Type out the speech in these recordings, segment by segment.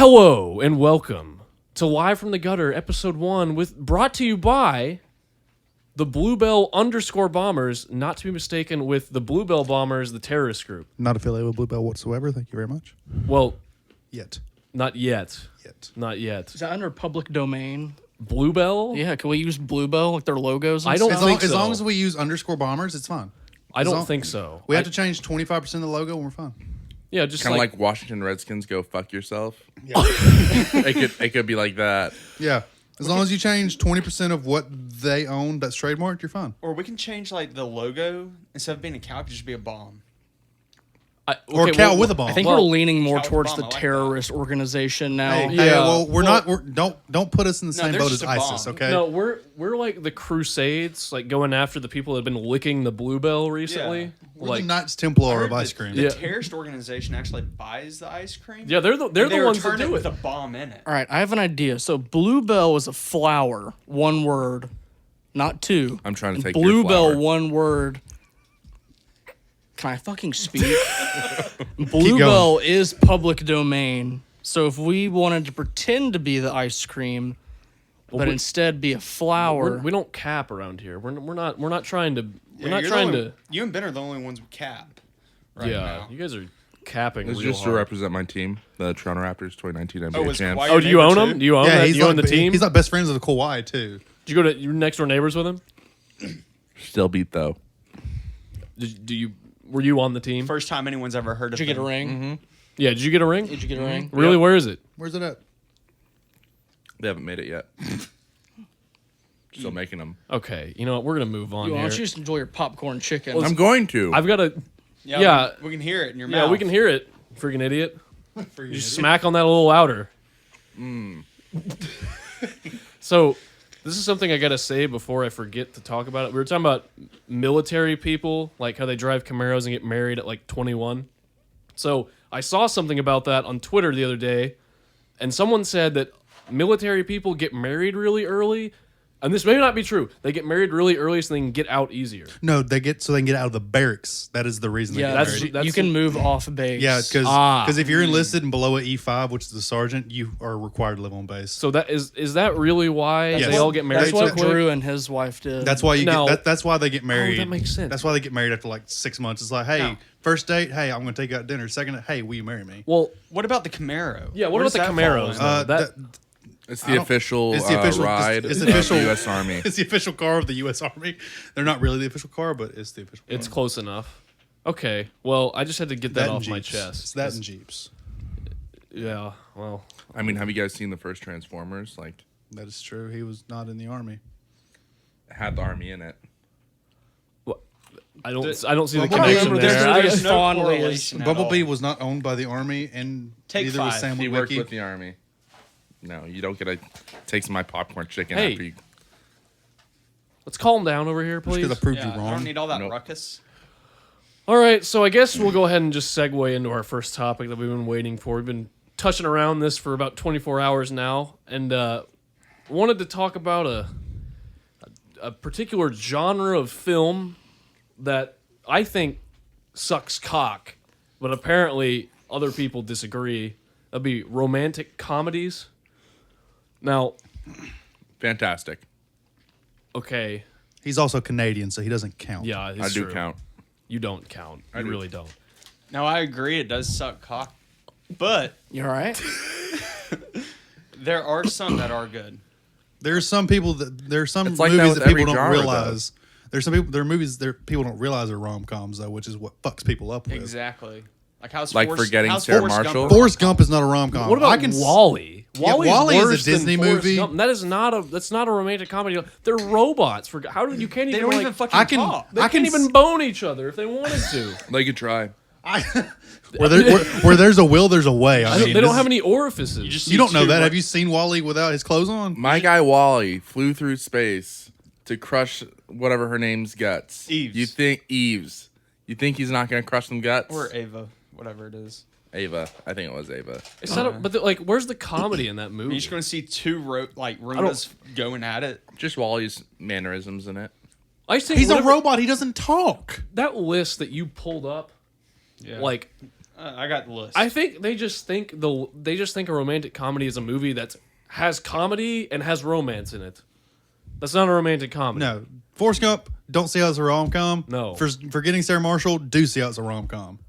Hello and welcome to Live from the Gutter, episode 1, brought to you by the Bluebell _ Bombers, not to be mistaken with the Bluebell Bombers, the terrorist group. Not affiliated with Bluebell whatsoever. Thank you very much. Well, Yet. not yet. Yet. Not yet. Is that under public domain? Bluebell? Yeah, can we use Bluebell like their logos? And I don't stuff? think As so. long as we use _ bombers, it's fine. I As don't long- think so. We have to change 25% of the logo and we're fine. Yeah, just Kind of like, like Washington Redskins go fuck yourself. Yeah. it could be like that. Yeah. As long as you change 20% of what they own that's trademarked, you're fine. Or we can change like the logo instead of being a cow, it could just be a bomb. Or a cow with a bomb. I think Well, we're leaning more Cal towards Obama, the I like that. terrorist organization now. Hey, Yeah. well, we're not. Don't put us in the same they're boat just as a bomb. ISIS, okay? No, we're like the Crusades, like going after the people that have been licking the Bluebell recently. Yeah. We're Like, the Knights I Templar heard of ice cream. The Yeah. terrorist organization actually buys the ice cream. yeah, they're the and they ones that return it do with it. a bomb in it. All right, I have an idea. So Bluebell is a flower, one word, not two. I'm trying to take your Bluebell, flower. one word. Can I fucking speak? Bluebell is public domain. So if we wanted to pretend to be the ice cream, but we- instead be a flower, We don't cap around here. We're not trying to. We're not you're the trying only- to. You and Ben are the only ones with cap. Right Yeah, now. you guys are capping. It's real just to hard. represent my team, the Toronto Raptors 2019 NBA Oh, is champs. Kawhi Oh, do you neighbor own too? them? Do you own that? he's You own like, the team? He's like best friends with Kawhi too. Did you go to your next door neighbors with him? Still beat though. Do you? Were you on the team? First time anyone's ever heard of did you get a them. ring? Yeah. Did you get a ring? Did you get a ring? Really? Where is it? Where's it at? They haven't made it yet. Still making them. Okay. You know what? We're gonna move on Why here. don't you just enjoy your popcorn chicken? I'm going to. I've got a. Yeah, Yeah. we can hear it in your Yeah, mouth. we can hear it. Freaking idiot. You just smack on that a little louder. So, this is something I gotta say before I forget to talk about it. We were talking about military people, like how they drive Camaros and get married at like 21. So, I saw something about that on Twitter the other day, and someone said that military people get married really early. And this may not be true. They get married really early so they can get out easier. No, they can get out of the barracks. That is the reason they yeah, get that's- married. that's- you can move off base. Yeah, because if Hmm. you're enlisted and below an E5, which is a sergeant, you are required to live on base. So that is that really why Yes. they all get married That's so what quick? Drew and his wife did. That's why you No. get. That's why they get married. that makes sense. That's why they get married after like 6 months. It's like, hey, No. first date, hey, I'm going to take you out to dinner. Second, hey, will you marry me? Well, What about the Camaro? yeah. What Where about does the that fall Camaros? in? though? That It's I the don't- official, it's the official ride it's of the official the U.S. Army. It's the official car of the U.S. Army. They're not really the official car, but it's the official. it's car. close enough. Okay. Well, I just had to get that and off my Jeeps. chest. It's that and Jeeps. Yeah. Well, I mean, have you guys seen the first Transformers? Like, That is true. He was not in the army. it had the army in it. I don't see the Well, connection remember, there. there's I- no fondly as correlation at Bumblebee all. was not owned by the army, and Take neither was 5. Sam He worked Witwicky. with the army. No, you don't get to take some of my popcorn chicken Hey, after you. Let's calm down over here, Because please. I proved Yeah, you I don't wrong. need all that Nope. ruckus. All right. So I guess we'll go ahead and just segue into our first topic that we've been waiting for. We've been touching around this for about 24 hours now, and wanted to talk about a particular genre of film that I think sucks cock, but apparently other people disagree. That'd be romantic comedies. Now, Fantastic. okay, He's also Canadian, so he doesn't count. yeah, I it's do true. count. You don't count. You do. really don't. No, I agree. It does suck cock, but You all right? there are some that are good. There's some people that there are some It's like that movies with that people every don't genre, realize. There's some people. There are movies that people don't realize are rom coms though, which is what fucks people up with. Exactly. Like how's Like Forrest, Forgetting how's Sarah Forrest Gump Marshall? a Forrest Gump is not a rom com. What about Wally? Yeah, Wally's Wally is a worse than Disney Forrest movie. Gump. That's not a romantic comedy. They're robots. For how do you can't They even don't like, even fucking I can- talk. they I can't can even s- bone each other if they wanted to. They could try. where there's a will, there's a way. I mean, they don't this have is- any orifices. You don't know that. Have you seen Wally without his clothes on? My guy Wally flew through space to crush whatever her name's guts. Eves. You think Eves? You think he's not going to crush some guts? Or Ava, whatever it is. Ava. I think it was Ava. It's not a, but like, where's the comedy in that You're movie? just going to see two Roombas going at it. Just Wally's mannerisms in it. I think He's a whatever- robot. He doesn't talk. That list that you pulled up, Yeah. like I got the list. I think they just think a romantic comedy is a movie that has comedy and has romance in it. That's not a romantic comedy. No, Forrest Gump. Don't see how it's a rom com. No. For Forgetting Sarah Marshall, do see how it's a rom com.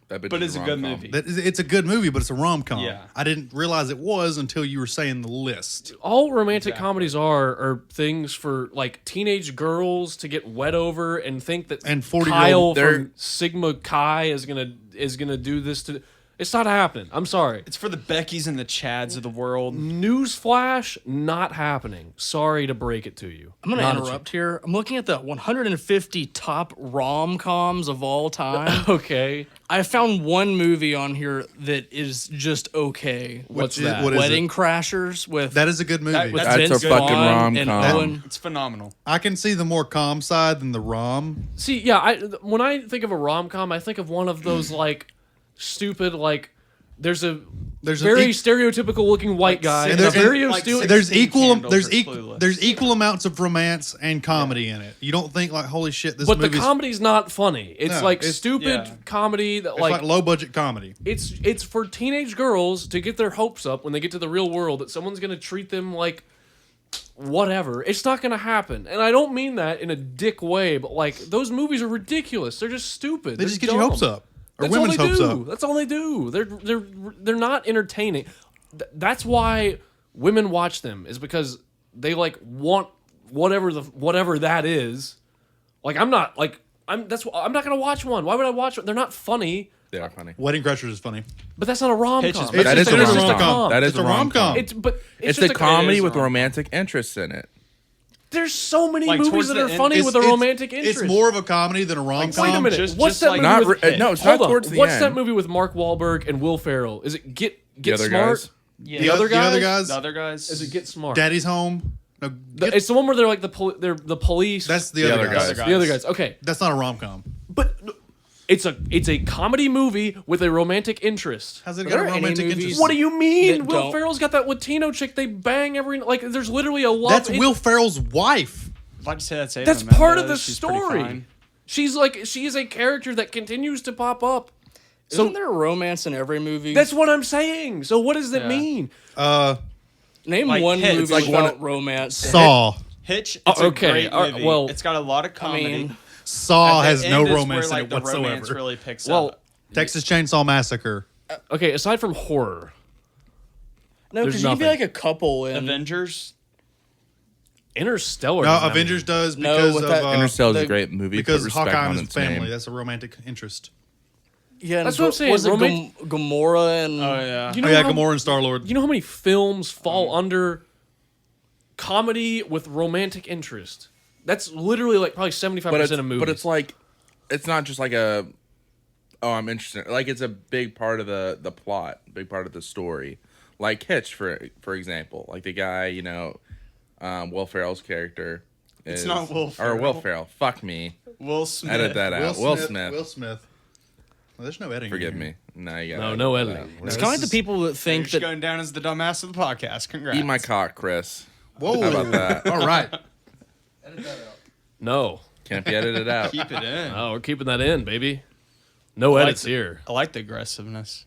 That bitch But is it's a good rom-com. movie. It's a good movie, but it's a rom com. Yeah. I didn't realize it was until you were saying the list. All romantic comedies are things for like teenage girls to get wet over and think that And 40-year-old Kyle they're- from Sigma Chi is gonna do this to. It's not happening. I'm sorry. It's for the Beckys and the Chads of the world. Newsflash, not happening. Sorry to break it to you. I'm gonna Not a interrupt here. I'm looking at the 150 top rom-coms of all time. Okay. I found one movie on here that is just okay. What's Which is- that? what is Wedding it? Crashers with That is a good movie. with That's Vince a fucking Vaughn and rom-com. Owen. It's phenomenal. I can see the more calm side than the rom. See, yeah, when I think of a rom com, I think of one of those like stupid like there's a There's very an stereotypical looking white guy and and a there- very and, like, stu- six- There's 16 equal Candles there's or equal Clueless. there's equal amounts of romance and comedy in it. You don't think like holy shit this but the movie's comedy's not funny. It's No, like it's- stupid yeah. comedy that it's like low budget comedy. it's for teenage girls to get their hopes up when they get to the real world that someone's going to treat them like whatever. It's not going to happen. And I don't mean that in a dick way, but like those movies are ridiculous. They're just stupid. They They're just get dumb. your hopes up. Or That's all women's they hopes do. up. That's all they do. They're not entertaining. That's why women watch them is because they like want whatever that is. Like I'm not gonna watch one. Why would I watch one? They're not funny. They are funny. Wedding Crashers is funny. But that's not a rom Hitch com. is- That is a rom-com. That is It's a a rom-com. rom-com. It's but It's just a comedy is a with rom-com. romantic interests in it. There's so many Like, movies towards that the are end- funny with a romantic interest. It's more of a comedy than a rom com. Wait a minute. just- What's just that like- movie Not with? re- no, it's hold not on. towards the What's end. that movie with Mark Wahlberg and Will Ferrell? Is it Get The other Smart? guys? Yeah. The other The other guys? guys. The other guys. Is it Get Smart? Daddy's Home. No, It's the one where they're like they're the police. that's the, The other other guys. guys. the other guys. Okay, That's not a rom com. but it's a comedy movie with a romantic interest. How's it Are got a there any romantic movies- interest? What do you mean? That Will don't- Ferrell's got that Latino chick. They bang every like. There's literally a love. That's Will Ferrell's wife. If I just say that's Ava That's part of Mendes, the she's pretty story. fine. She is a character that continues to pop up. Isn't there romance in every movie? That's what I'm saying. So what does that Yeah. mean? Name like one Hitch. movie It's like without romance. Saw. Hitch. It's Oh, okay, a great all right, movie. well- It's got a lot of comedy. mean, Saw At the has no end is romance where, in like, it the whatsoever. romance really picks Well, up. Texas Chainsaw Massacre. okay. Aside from horror, no, there's because you could be nothing. like a couple in. Avengers. Interstellar. No, doesn't have Avengers any- does No, because with of that- Interstellar's the- a great movie. because Put respect Hawkeye on and his its family. name. That's a romantic interest. Yeah, That's what I'm saying, Was it roman- Gamora and? Oh yeah. You Oh know yeah, how- Gamora and Star Lord. You know how many films fall under comedy with romantic interest? That's literally like probably 75% of movies. But it's like, it's not just like a, oh, I'm interested. Like it's a big part of the plot, big part of the story. Like Hitch, for example, like the guy, Will Ferrell's character. It's not Will Or Will Ferrell. Ferrell. Fuck me. Will Smith. Edit that out. Will Smith. Will Smith. Well, there's no editing. Forgive here. me. No, you No, got no editing. It's This kind of like is- the people that You're think just that going down as the dumbass of the podcast. Congrats. Eat my cock, Chris. Whoa. How about that? All right. no. Can't be edited out. Keep it in. Oh, we're keeping that in, baby. No I like edits the- here. I like the aggressiveness.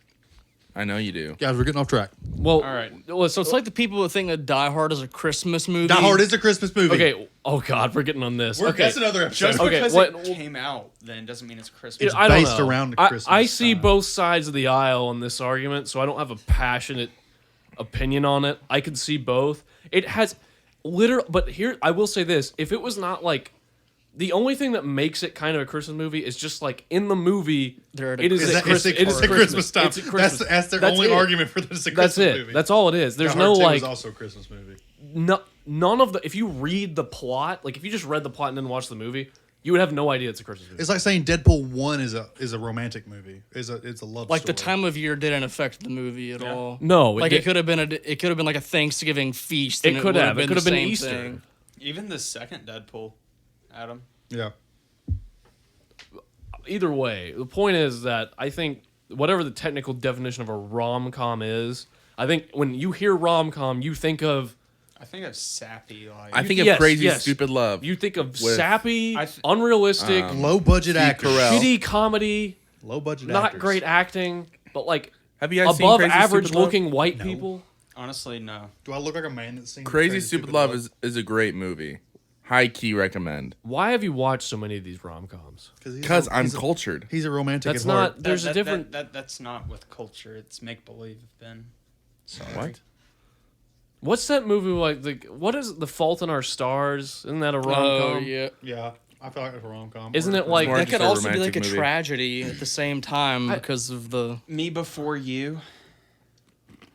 I know you do. Guys, we're getting off track. Well, All right. so it's like the people that think that Die Hard is a Christmas movie. Die Hard is a Christmas movie. okay. Oh God, we're getting on this. Okay. That's another episode. Just Okay, because what- it came out, then doesn't mean it's Christmas. I don't based know. around I Christmas see time. both sides of the aisle on this argument, so I don't have a passionate opinion on it. I can see both. It has literal, but here I will say this: if it was not like the only thing that makes it kind of a Christmas movie is just like in the movie, They're at a it is It's a, a, Chris- it's a, it is it's a Christmas time. It's a Christmas. That's their That's only it. argument for this. It's a Christmas That's it. movie. That's all it is. There's Die no Hard 2 like is also a Christmas movie. none of the. If you read the plot, like if you just read the plot and then watch the movie, you would have no idea it's a Christmas movie. It's like saying Deadpool 1 is a romantic movie. It's a love Like story. the time of year didn't affect the movie at all. No, like did- it could have been like a Thanksgiving feast. It and could would have. It could have the been same Easter. thing. Even the second Deadpool, Adam. Yeah. Either way, the point is that I think whatever the technical definition of a rom-com is, I think when you hear rom-com, you think of I think of sappy. Like I think of Yes, Crazy yes. Stupid Love. you think of With, sappy, I unrealistic, Low budget actors. Carell. shitty comedy Low budget. not actors. great acting, but like Have you guys seen above Crazy average Stupid Love? looking white people. Honestly, no. Do I look like a man that's seen Crazy Stupid Love is a great movie. High key recommend. Why have you watched so many of these rom-coms? Because I'm cultured. He's a romantic. That's at heart. not. There's a different. That's not with culture. It's make believe, Ben. Sorry. What? What's that movie like? What is The Fault in Our Stars? Isn't that a rom-com? Oh yeah. Yeah, I feel like it's a rom com. Isn't it like more That just could a also be like romantic a movie. tragedy at the same time because of the Me Before You.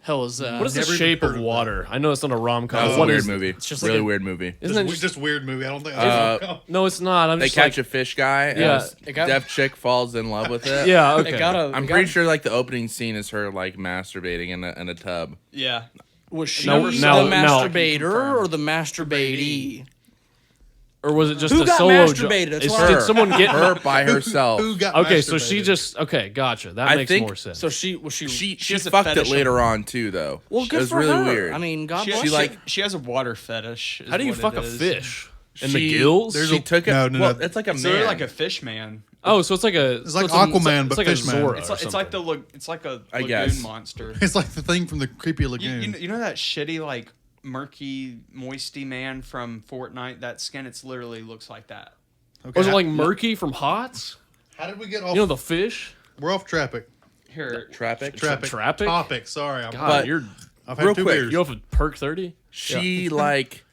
hell is that? what is The Never even Shape heard of of Water? I know it's not a rom-com. That was What a weird is it? movie. It's just really like a- weird movie. Isn't it It's just, just weird movie. I don't think that's a rom-com. no, it's not. I'm They just catch like, a fish guy. Yeah. And a deaf chick falls in love with it. yeah. Okay. It got a. I'm it pretty got- sure like the opening scene is her like masturbating in a tub. Yeah. Was she No, the no, no. masturbator or the masturbatee? Or was it just Who a got solo masturbated? That's what Did Her. someone get her by herself? Who got Okay, so she masturbated? just okay, gotcha. That I makes think- more sense. So she She has a fucked it fetish later on too though. well, It good was for really her. weird. I mean, God She, bless. She, you. like- she has a water fetish. is How do you what fuck it a is. fish? In the She- gills? She took it. No, no, well, no. it's like a It's man. literally like a fish man. Oh, so it's like a. It's like so Aquaman, it's but like a Fish Man. Zora It's or like something. it's like a I lagoon guess. monster. It's like the thing from the creepy You, lagoon. you know that shitty like murky moisty man from Fortnite? That skin, it's literally looks like that. Okay, Was it how- like Murky from Hots? How did we get off? You know the fish? We're off traffic. Here, Traffic. Traffic? Topic. Sorry, God, But- you're I've real had two quick, beers. you off a perk 30? She like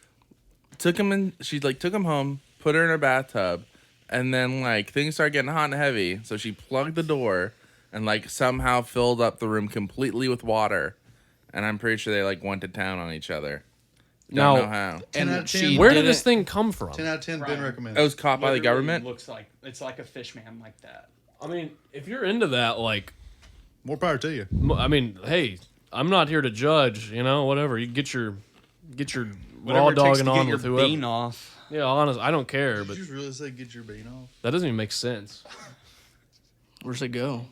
took him in. She like took him home, put her in her bathtub, and then like things started getting hot and heavy. So she plugged the door and like somehow filled up the room completely with water. And I'm pretty sure they like went to town on each other. Don't Now- know how. 10 out of 10. she Where did didn't- this thing come from? 10 out of 10 been Right. recommended. It was caught by the literally government. Looks like it's like a fish man like that. I mean, if you're into that, like, More power to you. I mean, hey, I'm not here to judge, you know, whatever. You get your Whatever raw it takes to dogging get on your with whoever. bean off. Yeah, honest, I don't care, Did but you really say get your bean off? that doesn't even make sense. Where's it go?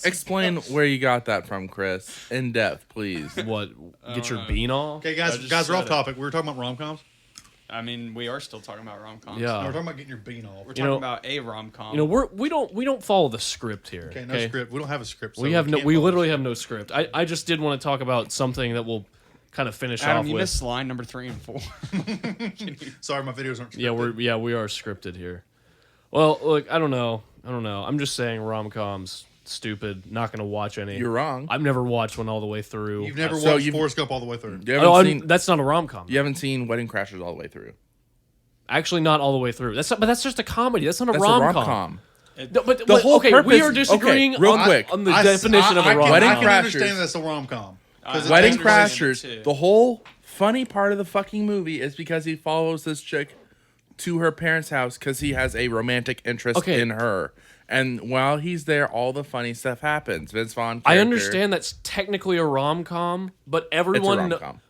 Explain where you got that from, Chris. In depth, please. What? Get your know. bean off? Okay, I guys, just we're off said it. topic. We were talking about rom-coms. I mean, we are still talking about rom coms. No, we're Yeah. talking about getting your bean off. We're You talking know- about a rom com. You know, we don't follow the script here. Okay, no script. We don't have a script. So We have no. can't We follow literally the have no script. I just did want to talk about something that we'll kind of finish Adam, off you with. missed line number 3 and 4. script. Sorry, my videos aren't scripted. Yeah, we are scripted here. Well, look, I don't know. I'm just saying rom-coms stupid. Not gonna watch any. You're wrong. I've never watched one all the way through. You've never So watched you've- Forrest Gump all the way through. You Oh, haven't seen. that's not a rom-com. You haven't seen Wedding Crashers all the way through. Actually, not all the way through. But that's just a comedy. That's not a That's rom-com. a rom-com. No, but The whole okay, purpose- we are okay, disagreeing real on, quick. on the definition of a rom-com. Wedding I can Crashers. understand that's a rom-com. 'Cause Wedding it's- Crashers. Crashers. The whole funny part of the fucking movie is because he follows this chick to her parents' house because he has a romantic interest Okay. in her. And while he's there, all the funny stuff happens. Vince Vaughn. I character- understand that's technically a rom-com, but everyone, rom-com.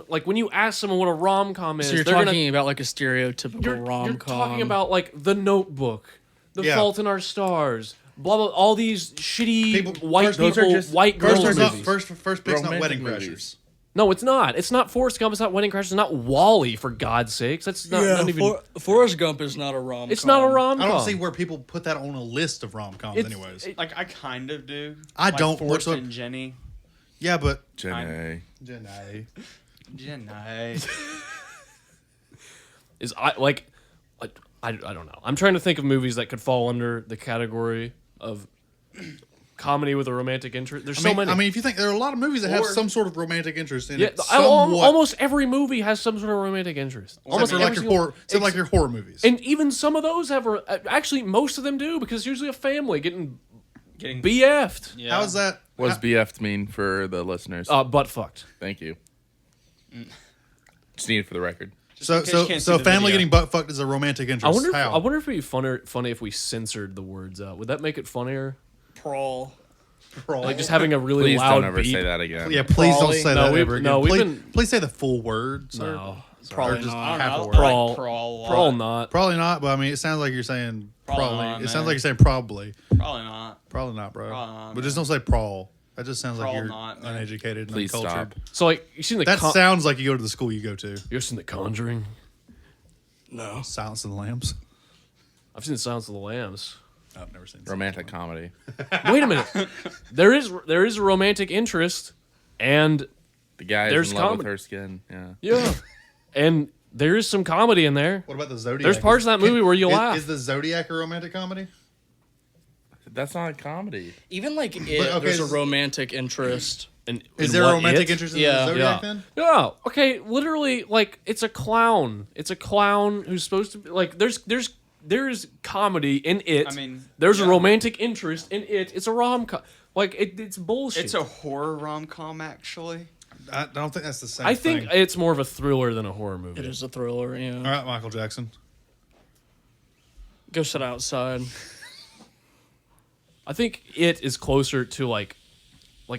like when you ask someone what a rom-com is, So you're they're talking gonna about like a stereotypical you're rom-com. talking about like The Notebook, The Yeah. Fault in Our Stars, blah blah, all these shitty People- white first- those are people, just- white First, girls one's not, movies. first pick's not Romantic Wedding movies. Crashers. No, it's not. It's not Forrest Gump. It's not Wedding Crashers. It's not Wally. For God's sakes, that's not even. Forrest Gump is not a rom-com. It's not a rom-com. I don't see where people put that on a list of rom-coms It's- anyways. Like, I kind of do. I Like don't. Forrest What's up? and Jenny. Yeah, but Jenny. Jenny. Jenny. Is I don't know. I'm trying to think of movies that could fall under the category of comedy with a romantic interest. There's so many. I mean, if you think there are a lot of movies that have Or- some sort of romantic interest in yeah, it, somewhat, almost every movie has some sort of romantic interest. except Almost for like every your single- horror, except like your horror movies. And even some of those have. Actually, most of them do because it's usually a family getting Getting BF'd. yeah. How's that? What does BF mean for the listeners? Butt fucked. Thank you. Just need it for the record. So, in case you so, can't so see the family video. getting butt fucked is a romantic interest. I wonder. How? I wonder if it'd be funny if we censored the words out. Would that make it funnier? Prawl. Like just having a really Please loud don't ever beep. say that again. Yeah, please don't Crawley? say No, that we've- ever again. no, we've please, been- please say the full word, sir. No, Probably Or just not. half a I word. like Prawl. crawl a lot. Probably not. Probably not, but I mean, it sounds like you're saying Probably probably. not, It sounds man. like you're saying probably. Probably not. Probably not, bro. Probably not, but just don't say prawl. That just sounds like Prawl you're not, man. uneducated and Please uncultured. stop. So like you seen the That sounds like you go to the school you go to. you've seen the Conjuring. No. Silence of the Lambs. I've seen Silence of the Lambs. I've never seen Romantic comedy. Wait a minute. There is a romantic interest, and The guy is There's in love with comedy. her skin. Yeah. yeah, and there is some comedy in there. What about the Zodiac? There's parts of that movie where you laugh. Is the Zodiac a romantic comedy? That's not a comedy. Even like it, okay, there's a s- romantic interest. And Is in there a what, romantic It? interest in Yeah. the Zodiac Yeah. then? Yeah. Okay. Literally, like it's a clown. It's a clown who's supposed to be like. There's comedy in it. I mean, there's a yeah. romantic interest in it. It's a rom com. Like it's bullshit. It's a horror rom com, actually. I don't think that's the same I think thing. it's more of a thriller than a horror movie. It is a thriller. Yeah. All right, Michael Jackson. Go sit outside. I think it is closer to like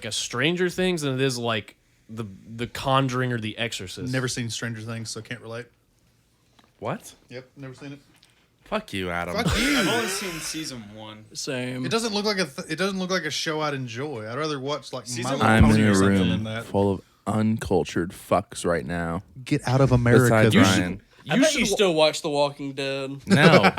a Stranger Things than it is like the Conjuring or The Exorcist. Never seen Stranger Things, so can't relate. What? Yep, never seen it. Fuck you, Adam. Fuck you. I've only seen season 1. Same. It doesn't look like it doesn't look like a show I'd enjoy. I'd rather watch like My Season Little I'm Pony in or a something than room that. full of uncultured fucks right now. Get out of America. Besides then. Ryan. I bet you still watch The Walking Dead. No.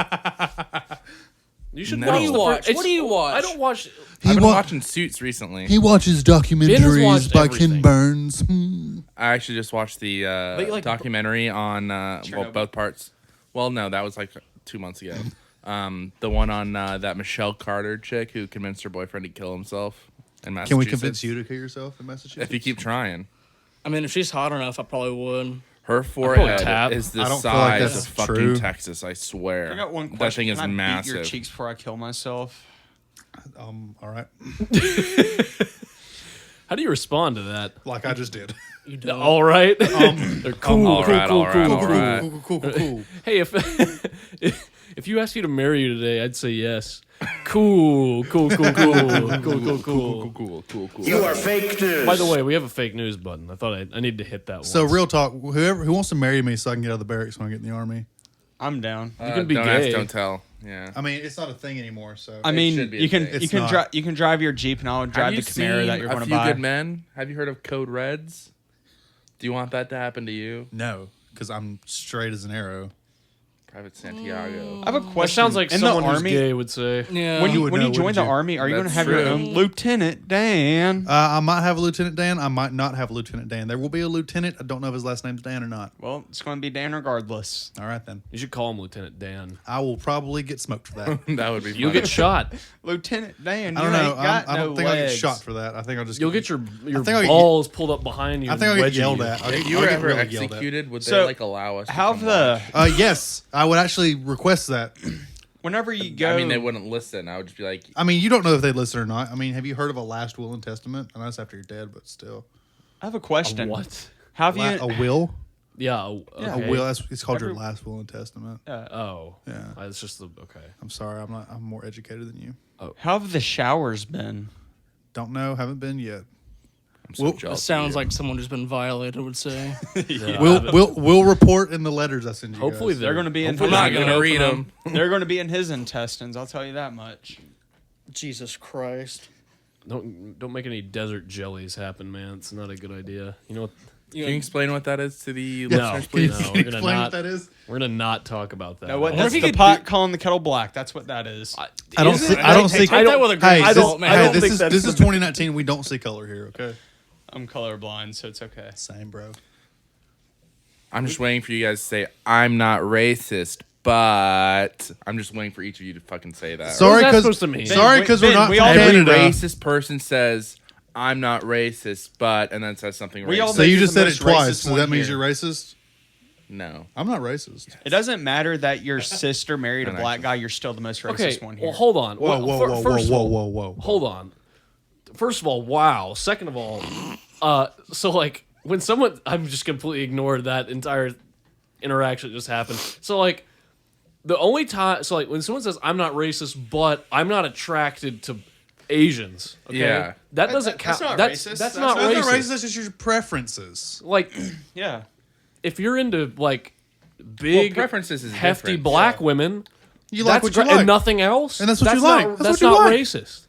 You should No. watch. What do you the watch? fir- What do you watch? I don't watch. I've been wa- watching Suits recently. He watches documentaries watched by everything. Ken Burns. Hmm. I actually just watched the But you like- documentary on Chernobyl? both parts. Well, no, that was like 2 months ago. The one on that Michelle Carter chick who convinced her boyfriend to kill himself in Massachusetts. Can we convince you to kill yourself in Massachusetts? If you keep trying. I mean, if she's hot enough, I probably would. Her probably forehead tap. is the I don't feel like size that's of fucking true. Texas, I swear. I got one That question. thing is Can I beat your massive. cheeks before I kill myself? All right, How do you respond to that? like I just did. You don't. All right. They're cool. all cool, right, cool, all right, cool, all cool. right. Cool. Hey, if you asked me to marry you today, I'd say yes. Cool. Cool. You are fake news. By the way, we have a fake news button. I thought I need to hit that one. So real talk. Who wants to marry me so I can get out of the barracks when I get in the army? I'm down. you can be don't gay. ask, don't tell. Yeah. I mean, it's not a thing anymore. So I mean, should be a you can thing. you can It's drive not. you can drive your Jeep and I'll drive the Camaro that you're going A to Few buy. Good Men? Have you heard of Code Reds? Do you want that to happen to you? no, because I'm straight as an arrow. Private Santiago. I have a That question. sounds like in someone the who's army. gay would say. Yeah. When you would when know, you join wouldn't the you? army, are you going to That's have your true. own Lieutenant Dan? I might have a Lieutenant Dan. I might not have a Lieutenant Dan. There will be a lieutenant. I don't know if his last name's Dan or not. Well, it's going to be Dan regardless. All right then. You should call him Lieutenant Dan. I will probably get smoked for that. That would be You'll funny. get shot. Lieutenant Dan, I you don't know. ain't got I don't no think I'll get legs. shot for that. I think I'll just. You'll get your think I'll get balls pulled up behind you. I think I'll and get wedge yelled you. at. I'll If get- you I'll were get ever really yelled at. executed, would So, they like allow us to Have come the watch? Yes, I would actually request that. whenever you go. I mean, they wouldn't listen. I would just be like, I mean, you don't know if they listen or not. I mean, have you heard of a last will and testament? I know it's after you're dead, but still, I have a question. What? Have you? a will, Yeah. Okay. a will. It's called your Every- last will and testament. Oh. Yeah. It's just the okay. I'm sorry, I'm not. I'm more educated than you. How have the showers been? Don't know. Haven't been yet. I'm so Well, It jealous. of sounds you. like someone who's been violated would say. Yeah. We'll report in the letters I send you. Hopefully guys. They're going to be in. Hopefully I'm His, not they're gonna read open them. they're going to be in his intestines. I'll tell you that much. Jesus Christ. Don't make any desert jellies happen, man. It's not a good idea. You know what? Can you explain what that is to the No. listeners, Can you, please? No, can you we're gonna explain not- what that is? We're gonna not talk about that. Know what? wonder That's if you the could pot calling the kettle black. That's what that is. I don't Is see. it? I don't see. Take that with a grain Hey, of this, salt, man. hey, I don't this think is that's this is the- 2019. We don't see color here. Okay. I'm colorblind, so it's okay. Same, bro. I'm just waiting for you guys to say, I'm not racist, but I'm just waiting for each of you to fucking say that. Sorry, that because supposed to mean? sorry, Ben, because we're Ben, not we from all- Every Canada. racist person says, I'm not racist, but, and then says something We all racist. So you Make just the said it most twice. racist So one that means here. you're racist. No. I'm not racist. It doesn't matter that your sister married a And black actually- guy. You're still the most racist Okay. one here. Well, hold on. Whoa, Well, whoa, fir- whoa, first of whoa, all- whoa, whoa, whoa. Hold on. First of all, wow. Second of all, so like when someone, I'm just completely ignored that entire interaction that just happened. So like the only time, so like when someone says I'm not racist, but I'm not attracted to Asians. Okay, Yeah. that doesn't count. that's not That's racist. That's That's not That's racist. not racist. That's just your preferences. Like yeah. if you're into like Well, big, preferences is hefty different. black women. You like That's what you great, like. and nothing else. And that's what you not- like. That's That's what you not like. racist.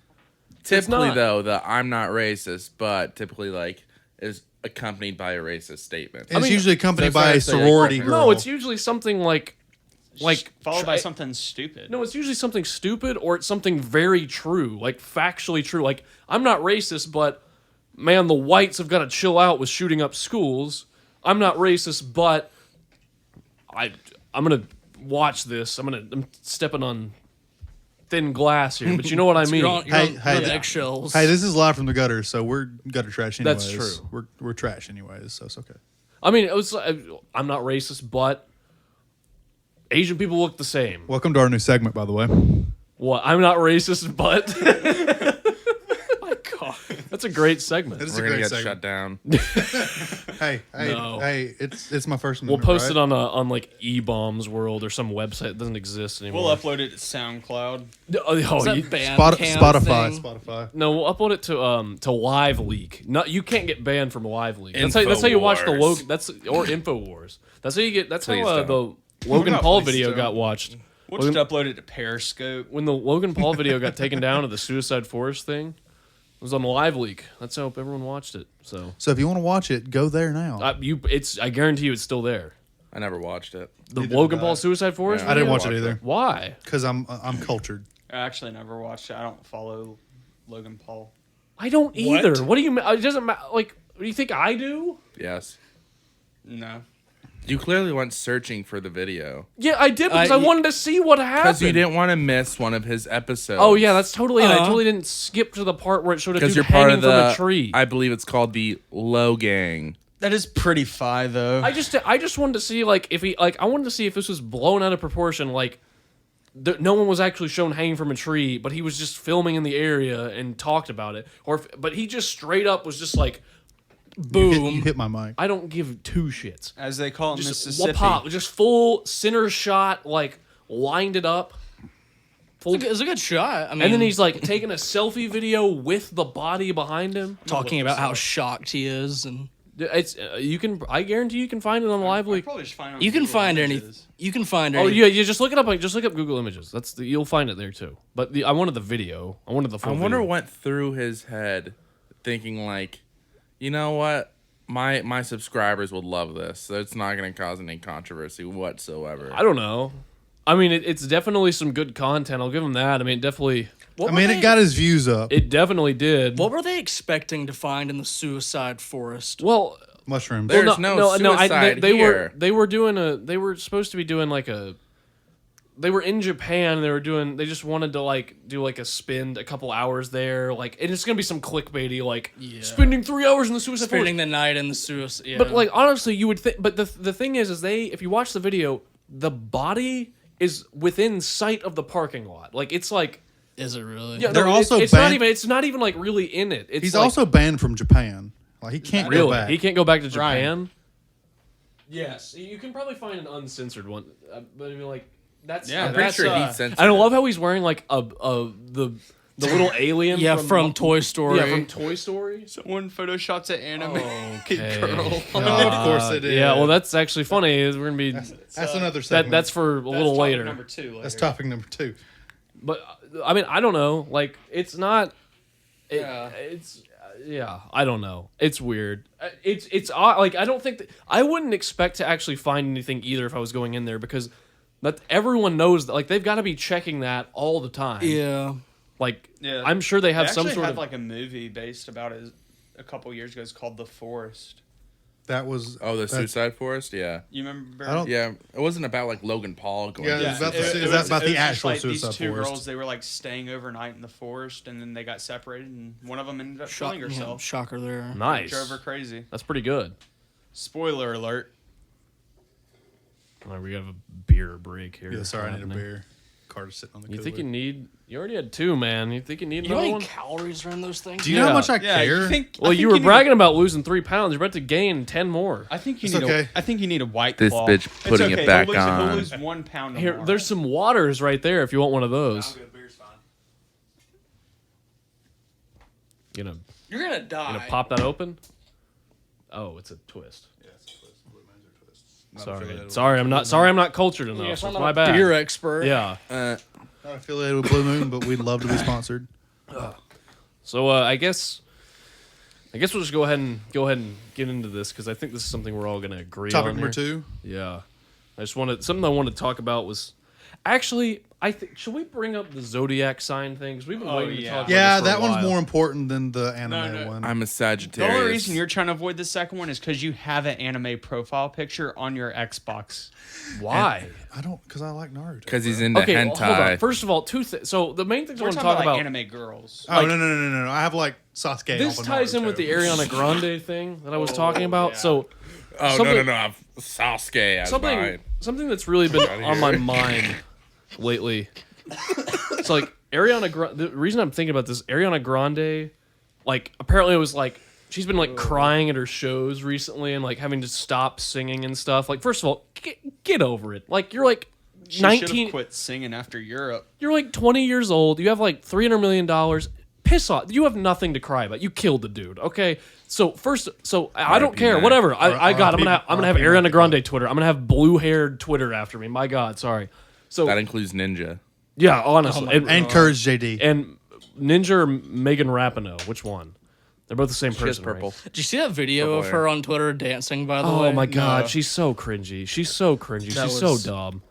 Typically, not. though, the I'm not racist, but typically, like, is accompanied by a racist statement. And it's mean, usually accompanied so by a it's like- sorority girl. No, it's usually something like like followed by try- something stupid. No, it's usually something stupid or it's something very true, like factually true. Like, I'm not racist, but man, the whites have got to chill out with shooting up schools. I'm not racist, but I'm gonna watch this. I'm stepping on thin glass here, but you know what I mean. You're on, Hey, you're hey, on eggshells. Hey, this is live from the gutter, so we're gutter trash anyways. That's true. We're trash anyways, so it's okay. I mean, it was. I'm not racist, but Asian people look the same. Welcome to our new segment, by the way. What? I'm not racist, but my God. that's a great segment. That is We're a gonna great get segment. shut down. Hey, No. hey, it's my first. We'll amendment, post right? it on like eBombs World or some website that doesn't exist anymore. We'll upload it to SoundCloud. Oh, Is that you- Bandcamp Spotify. thing? Spotify. no, we'll upload it to Live Leak. No, you can't get banned from Live Leak. That's how you watch the Infowars. Logan. That's or Infowars. That's how you get. That's Please how the don't. Logan No, Paul please video don't. got watched. We'll just upload it to Periscope. When the Logan Paul video got taken down of the Suicide Forest thing, it was on Live Leak. That's how everyone watched it. So So if you want to watch it, go there now. I guarantee you, it's still there. I never watched it. The Neither Logan did I. Paul Suicide Forest. Yeah, I didn't video? watch it watch either Why? because I'm cultured. I actually never watched it. I don't follow Logan Paul. I don't What? either. What do you? It doesn't matter. Like, do you think I do? Yes. No. You clearly went searching for the video Yeah, I did because I y- wanted to see what happened. because you didn't want to miss one of his episodes. Oh yeah, that's totally. And I Uh-huh. totally didn't skip to the part where it showed a because dude you're part hanging of the. from a tree. I believe it's called the Low Gang. That is pretty fi though. I just wanted to see like if he like I wanted to see if this was blown out of proportion. Like, no one was actually shown hanging from a tree, but he was just filming in the area and talked about it. But he just straight up was just like, Boom. You hit my mic. I don't give two shits. as they call it in Just Mississippi. pop, just full center shot, like lined it up. Full, It's a good shot. I mean, and then he's like taking a selfie video with the body behind him. talking about how shocked he is, and It's you can. I guarantee you can find it on Live I Leak. probably just find it on you can Google find Images. anything. You can find Oh anything. yeah, you just look it up. Like just look up Google Images. You'll find it there too. But I wanted the video. I wanted the I full. wonder video. what went through his head, thinking like, you know what, my subscribers would love this. So it's not going to cause any controversy whatsoever. I don't know. I mean, it's definitely some good content. I'll give him that. I mean, definitely. What I were mean, they- it got his views up. It definitely did. What were they expecting to find in the suicide forest? Well, Mushrooms. There's well, no suicide they here. They were supposed to be doing like a. They were in Japan. They just wanted to like do like a couple hours there, like, and it's gonna be some clickbaity like spending 3 hours in the suicide forest. Spending the night in the suicide. Yeah. But like honestly, you would think. But the thing is if you watch the video, the body is within sight of the parking lot. Like it's like is it really? yeah, They're no, also it's not banned- even. It's not even like really in it. It's He's like, also banned from Japan. Like he can't go really back. he can't go back to Ryan. Japan. Yes, you can probably find an uncensored one, but I mean like that's Yeah, I'm pretty that's, sure he censored I don't it. love how he's wearing like the little alien. Yeah, from Toy Story. Yeah, from Toy Story. Someone photoshops an anime Okay. girl. Of course it is. Yeah, well, that's actually funny. We're gonna be That's another segment. that's for a little later. Number 2. That's topic number 2. But I mean, I don't know. Like, it's not. Yeah. It's yeah. I don't know. It's weird. It's odd. Like, I don't think that, I wouldn't expect to actually find anything either if I was going in there because that everyone knows that like they've got to be checking that all the time. Yeah. Like, Yeah. I'm sure they have They some actually sort had of. like a movie based about it a couple years ago. It's called The Forest. That was Oh, the that's- Suicide Forest? Yeah. You remember? I don't- Yeah. It wasn't about like Logan Paul going Yeah, to it was about the the- suicide is that about it the was just actual like Suicide these two Forest? girls, they were like staying overnight in the forest, and then they got separated, and one of them ended up Shock, killing herself. shocker there. Nice. Drove her crazy. That's pretty good. Spoiler alert. All right, we have a beer break here. Yeah, sorry, I need a happening. beer. Carter's sitting on the You cooler. think you need? You already had 2, man. You think you need You know another how one? many calories are in those things? Do you know how Yeah. much I Yeah, care? you think? Well, you were bragging about losing 3 pounds. You're about to gain 10 more. I think you It's need. okay. I think you need a white This claw. bitch It's putting it okay. back he'll lose, on. He'll lose 1 pound. Here, tomorrow. there's some waters right there if you want one of those. You know, You're gonna die. pop that open. Oh, it's a twist. Not Sorry, affiliated sorry, I'm not. Sorry, I'm not cultured enough. Yes, It's I'm my not a bad. beer expert. Yeah. Not affiliated with Blue Moon, but we'd love to be sponsored. So I guess we'll just go ahead and get into this because I think this is something we're all gonna agree Topic on. number here. 2. Yeah. Something I wanted to talk about was actually should we bring up the zodiac sign thing? 'Cause we've been waiting to talk about Yeah, this for a that one's while. more important than the anime No. one. I'm a The Sagittarius. only reason you're trying to avoid the second one is because you have an anime profile picture on your Xbox. Why? I don't, because I like Naruto. because he's into Okay, well, hentai. hold on. First of all, two things. So the main things I We're want to talking talk about about. anime girls. Oh, no. I have like Sasuke. This off of ties in Naruto. with the Ariana Grande thing that I was talking about. So oh something- no! I've Sasuke as mine. something that's really been on my mind lately. It's like Ariana Grande. The reason I'm thinking about this, Ariana Grande, like apparently it was like she's been like crying at her shows recently and like having to stop singing and stuff. Like first of all, get over it. Like you're like She should 19. have quit singing after Europe. You're like 20 years old. You have like $300 million. Piss off. You have nothing to cry about. You killed the dude. Okay. So I don't care. Mac. Whatever. I'm gonna have RIP Ariana Mac. Grande Twitter. I'm gonna have blue haired Twitter after me. My God. Sorry. So That includes Ninja. yeah, honestly, And Courage JD. and Ninja or Megan Rapinoe. Which one? They're both the same She has person. purple. Right? Did you see that video of Purple her on Twitter dancing? By the Oh way, my God, No. she's so cringy. She's so cringy. That She's so was- dumb.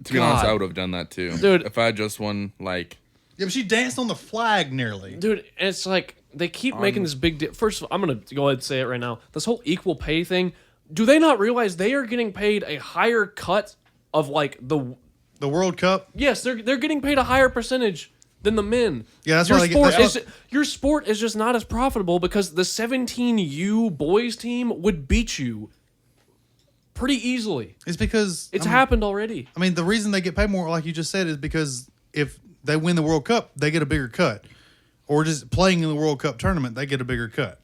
To be honest, God. I would have done that too, Dude. If I had just won, like, Yeah, but she danced on the flag nearly. Dude, and it's like they keep making this big deal. First of all, I'm gonna go ahead and say it right now. This whole equal pay thing. Do they not realize they are getting paid a higher cut of like the? The World Cup. Yes, they're getting paid a higher percentage than the men. Yeah, that's your why they get- sport that's is your sport is just not as profitable because the 17U boys team would beat you pretty easily. It's because It's I mean, happened already. I mean, the reason they get paid more, like you just said, is because if they win the World Cup, they get a bigger cut, or just playing in the World Cup tournament, they get a bigger cut.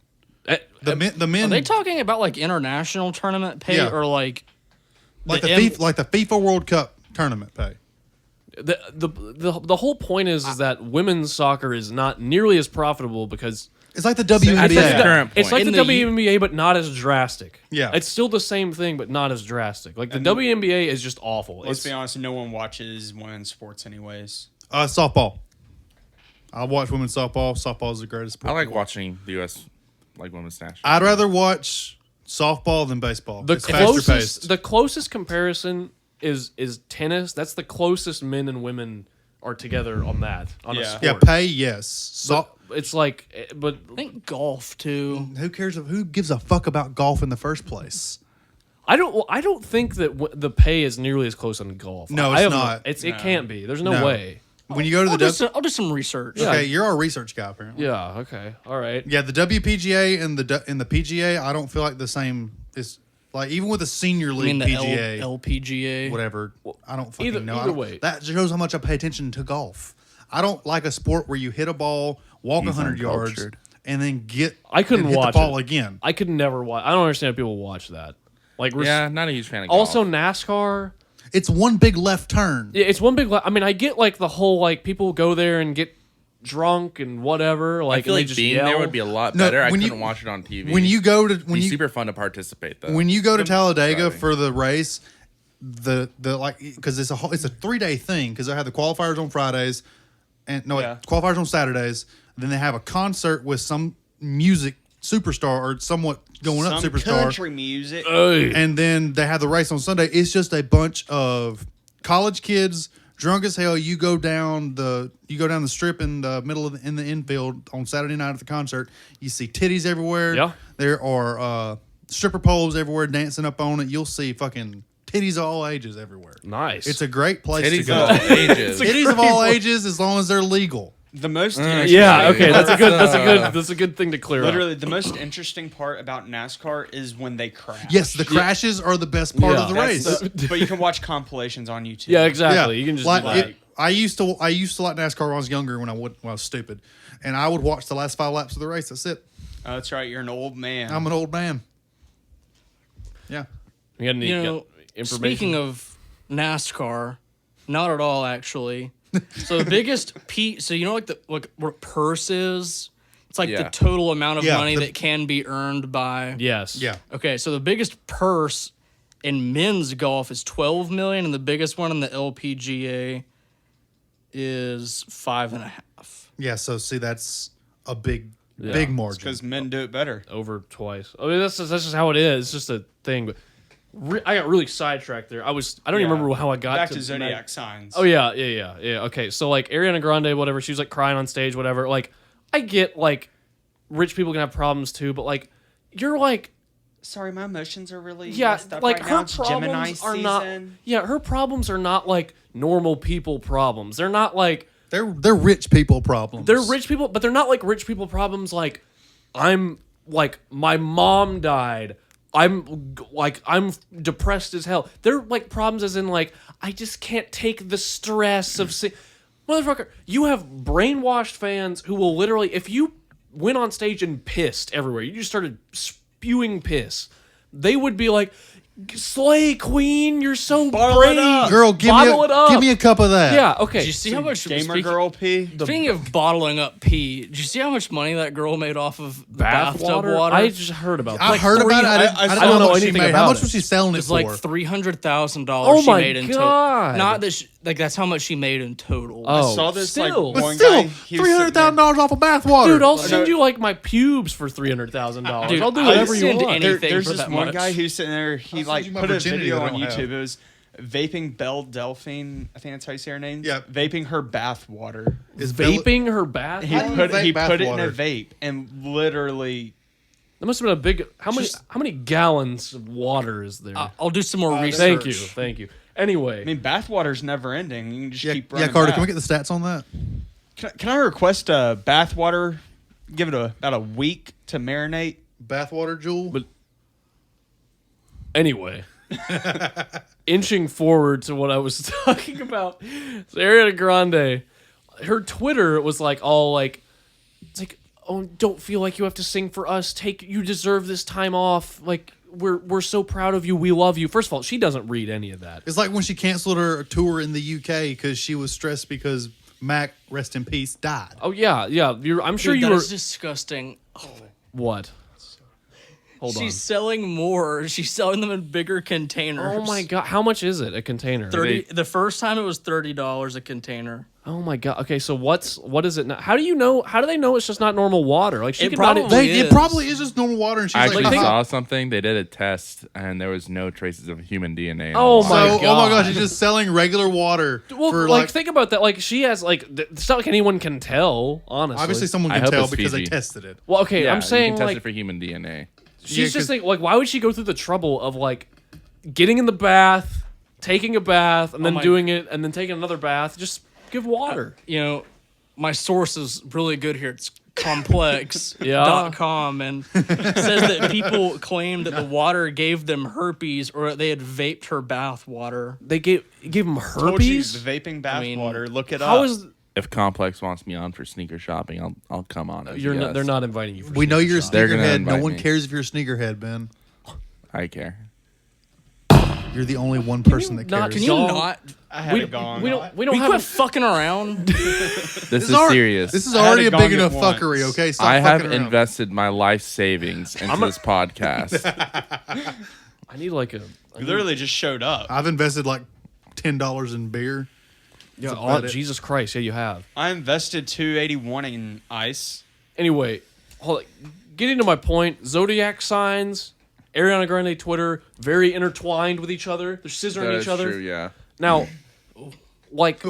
The are men, they talking about like international tournament pay Yeah. or like like the M- FIFA, like the FIFA World Cup tournament pay. The whole point is that women's soccer is not nearly as profitable because It's like the That's the WNBA. current it's like point. the In the U- WNBA, but not as drastic. Yeah. It's still the same thing, but not as drastic. Like the WNBA is just awful. Let's It's, be honest, no one watches women's sports anyways. Softball. I watch women's softball. Softball is the greatest sport. I like watching the U.S. like women's national. I'd rather watch softball than baseball. the It's faster paced. closest comparison is tennis. That's the closest men and women are together on that on a Yeah. sport. Yeah, pay yes. It's like, but I think golf too. Who cares? Who gives a fuck about golf in the first place? I don't think that the pay is nearly as close on golf. No, I it's have not. It can't be. There's no No. way. When you go to the I'll do some research. okay, you're our research guy apparently. Yeah. Okay. All right. Yeah, the WPGA and the PGA, I don't feel like the same. Is like even with the senior I league mean the PGA, LPGA. whatever. I don't fucking either- know. either I don't- way. that shows how much I pay attention to golf. I don't like a sport where you hit a ball, walk 100 yards, uncultured. and then get. I couldn't and hit watch the ball it. again. I could never watch. I don't understand how people watch that. Like, Yeah, not a huge fan of also golf. NASCAR. It's one big left turn. Yeah, it's one big. I mean, I get like the whole like people go there and get drunk and whatever. Like, I feel and they like just being yell. there would be a lot No, better. I when couldn't you- watch it on TV. When you go to It'd when be you super fun to participate though. when you go to Talladega driving. for the race, the like because it's a 3-day thing because they have the qualifiers on Fridays, and qualifiers on Saturdays. Then they have a concert with some music superstar or somewhat going up Some superstar, country music. Hey. and then they have the race on Sunday. It's just a bunch of college kids drunk as hell. You go down the strip in the middle of in the infield on Saturday night at the concert. You see titties everywhere. Yeah. There are stripper poles everywhere dancing up on it. You'll see fucking titties of all ages everywhere. Nice. It's a great place to Titties go. of all ages. Titties of all ages as long as they're legal. The most yeah. Okay. That's a good thing to clear Literally, up. the most interesting part about NASCAR is when they crash. Yes, the crashes are the best part Yeah. of the That's race. but you can watch compilations on YouTube. Yeah. Exactly. You can just like, like I used to like NASCAR when I was younger when I was stupid, and I would watch the last 5 laps of the race. That's it. Oh, that's right. You're an old man. I'm an old man. Yeah. you got any You know, got information. speaking of NASCAR, not at all actually. So the biggest so you know like what purse is? It's like the Yeah. total amount of Yeah, money the- that can be earned by. yes. Yeah. Okay, so the biggest purse in men's golf is 12 million, and the biggest one in the LPGA is 5.5. Yeah. So see, that's a big Yeah. margin. because men do it better. Over twice. I mean, that's just how it is. It's just a thing. But I got really sidetracked there. I don't even remember how I got back to Meg- zodiac signs. Oh yeah. Okay, so like Ariana Grande, whatever, she was like crying on stage, whatever. Like, I get like rich people can have problems too, but like you're like, Sorry, my emotions are really yeah, messed up like right now. her It's Gemini problems are season. not. Yeah, her problems are not like normal people problems. They're not like They're rich people problems. they're rich people, but they're not like rich people problems. Like I'm like my mom died. I'm depressed as hell. They're like problems as in like I just can't take the stress of motherfucker. You have brainwashed fans who will literally, if you went on stage and pissed everywhere, you just started spewing piss, they would be like, "Slay Queen, you're so brave, Girl, bottle it up." give me a cup of that. Yeah, okay. Did you see how much Gamer girl pee. Speaking of bottling up pee, did you see how much money that girl made off of the bathtub water? I just heard about I that. heard about it. I I don't know how much anything she made. about How much it. was she selling it It's for? like $300,000 Oh she my made in total. God. Not that like that's how much she made in total. Oh, I saw this still. like but one still, guy. he was $300,000 off of bathwater. Dude, I'll send you like my pubes for $300,000. Dude, I'll do I'll whatever you send want. anything. There's for this that one much. guy who's sitting there. He I'll send like you my put a virginity video that I on don't YouTube. have. It was vaping Belle Delphine. I think that's how you say her name. Yeah. Vaping her bath water. Is Vaping her bath. He How do you put vape bath it in a water? vape and literally. That must have been a big. How many gallons of water is there? I'll do some more research. Thank you. Anyway, I mean, bath water's never ending. You can just keep running. Yeah, Carter, bath. can we get the stats on that? Can I request a bath water? Give it about a week to marinate. Bathwater, Jewel? But- anyway, inching forward to what I was talking about, so Ariana Grande, her Twitter was like all like, it's like, oh, don't feel like you have to sing for us. You deserve this time off. Like we're so proud of you. We love you. First of all, she doesn't read any of that. It's like when she canceled her tour in the UK because she was stressed because Mac, rest in peace, died. Oh yeah. I'm sure Dude, you that were. is disgusting. What? Hold on. She's selling more. She's selling them in bigger containers. Oh my god, how much is it a container? 30. The first time it was $30 a container. Oh my god. Okay, so what is it now? How do you know? How do they know it's just not normal water? Like she It could not. probably It is. probably is just normal water, and she's I actually like, saw something. They did a test, and there was no traces of human DNA. Oh on my the so, water. oh my God. gosh, she's just selling regular water Well, for like think about that. Like she has like it's not like anyone can tell. Honestly, obviously someone I can hope tell it's because they Fiji. tested it. Well, okay, Yeah, I'm saying you can test like it for human DNA. she's Yeah, just 'cause- like why would she go through the trouble of like getting in the bath, taking a bath, and then my- doing it, and then taking another bath? Just give water. You know, my source is really good here. It's complex.com Yeah. and says that people claim that the water gave them herpes or they had vaped her bath water. They gave him Told you, herpes. the vaping bath mean, water. Look it up. How is If Complex wants me on for sneaker shopping, I'll come on. as you're a not, guest. they're not inviting you? For We know sneaker you're a shop. They're gonna sneakerhead. No invite one me. cares if you're a sneakerhead, Ben. I care. You're the only one person that not- cares. Can you Y'all- not? I had We, it gone. we don't. We We don't quit have. fucking around. This is already- serious. This is I had already it a big gone enough at once. fuckery, okay? Stop I have fucking around. invested my life savings into this podcast. I need like a. You literally just showed up. I've invested like $10 in beer. Yeah, That's about it. Jesus Christ! Yeah, you have. I invested $281 in ice. Anyway, getting to my point, zodiac signs, Ariana Grande Twitter, very intertwined with each other. They're scissoring That each is other. true, yeah. Now, like,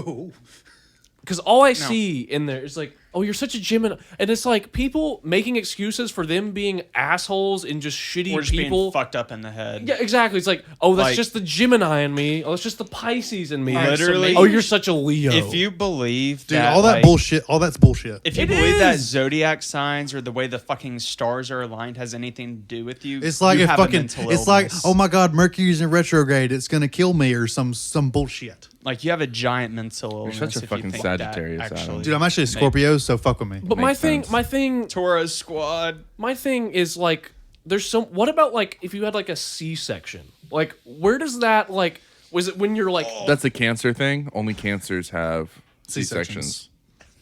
because all I see in there is like, oh, you're such a Gemini, and it's like people making excuses for them being assholes and just shitty We're just people. being fucked up in the head. Yeah, exactly. It's like, oh, that's Like- just the Gemini in me. Oh, that's just the Pisces in me. Literally- Oh, you're such a Leo. If you believe Dude, that, all that like, bullshit, all that's bullshit. If you It believe that is. zodiac signs or the way the fucking stars are aligned has anything to do with you, It's like you if have a fucking, mental it's like, illness. oh my god, Mercury's in retrograde, it's gonna kill me or some bullshit. Like you have a giant mental illness. such a if you fucking think Sagittarius, that Adam. Dude, I'm actually a Scorpio, so fuck with me. but my Makes thing, sense. Taurus squad. my thing is like, there's some. What about like if you had like a C-section? Like, where does that like? Was it when you're like? That's a Cancer thing. Only Cancers have C-sections. C-sections.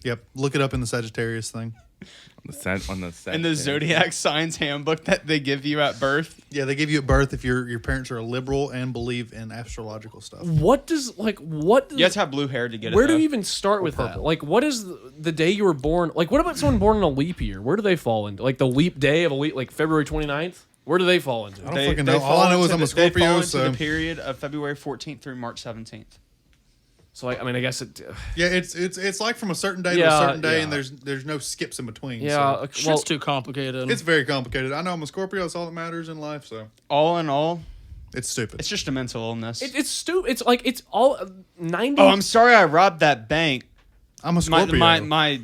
Yep, look it up in the Sagittarius thing. On the set And the zodiac signs handbook that they give you at birth. Yeah, they give you at birth if your parents are a liberal and believe in astrological stuff. What does like what? Does, You have to have blue hair to get where it. do though. you even start with that? Like, what is the day you were born? Like, what about someone born in a leap year? Where do they fall into? Like the leap day of a leap, like February 29th? Where do they fall into? I don't fucking know. All I know is I'm a They Scorpio, fall into so the period of February 14th through March 17th. So like, I mean, I guess it. yeah, it's like from a certain day to a Yeah, certain day, yeah. and there's no skips in between. Yeah. so. Well, Shit's too complicated. It's very complicated. I know I'm a Scorpio. That's all that matters in life. So All in all, it's stupid. it's just a mental illness. it's stupid. It's like it's all 90. Oh, I'm sorry I robbed that bank. I'm a Scorpio. My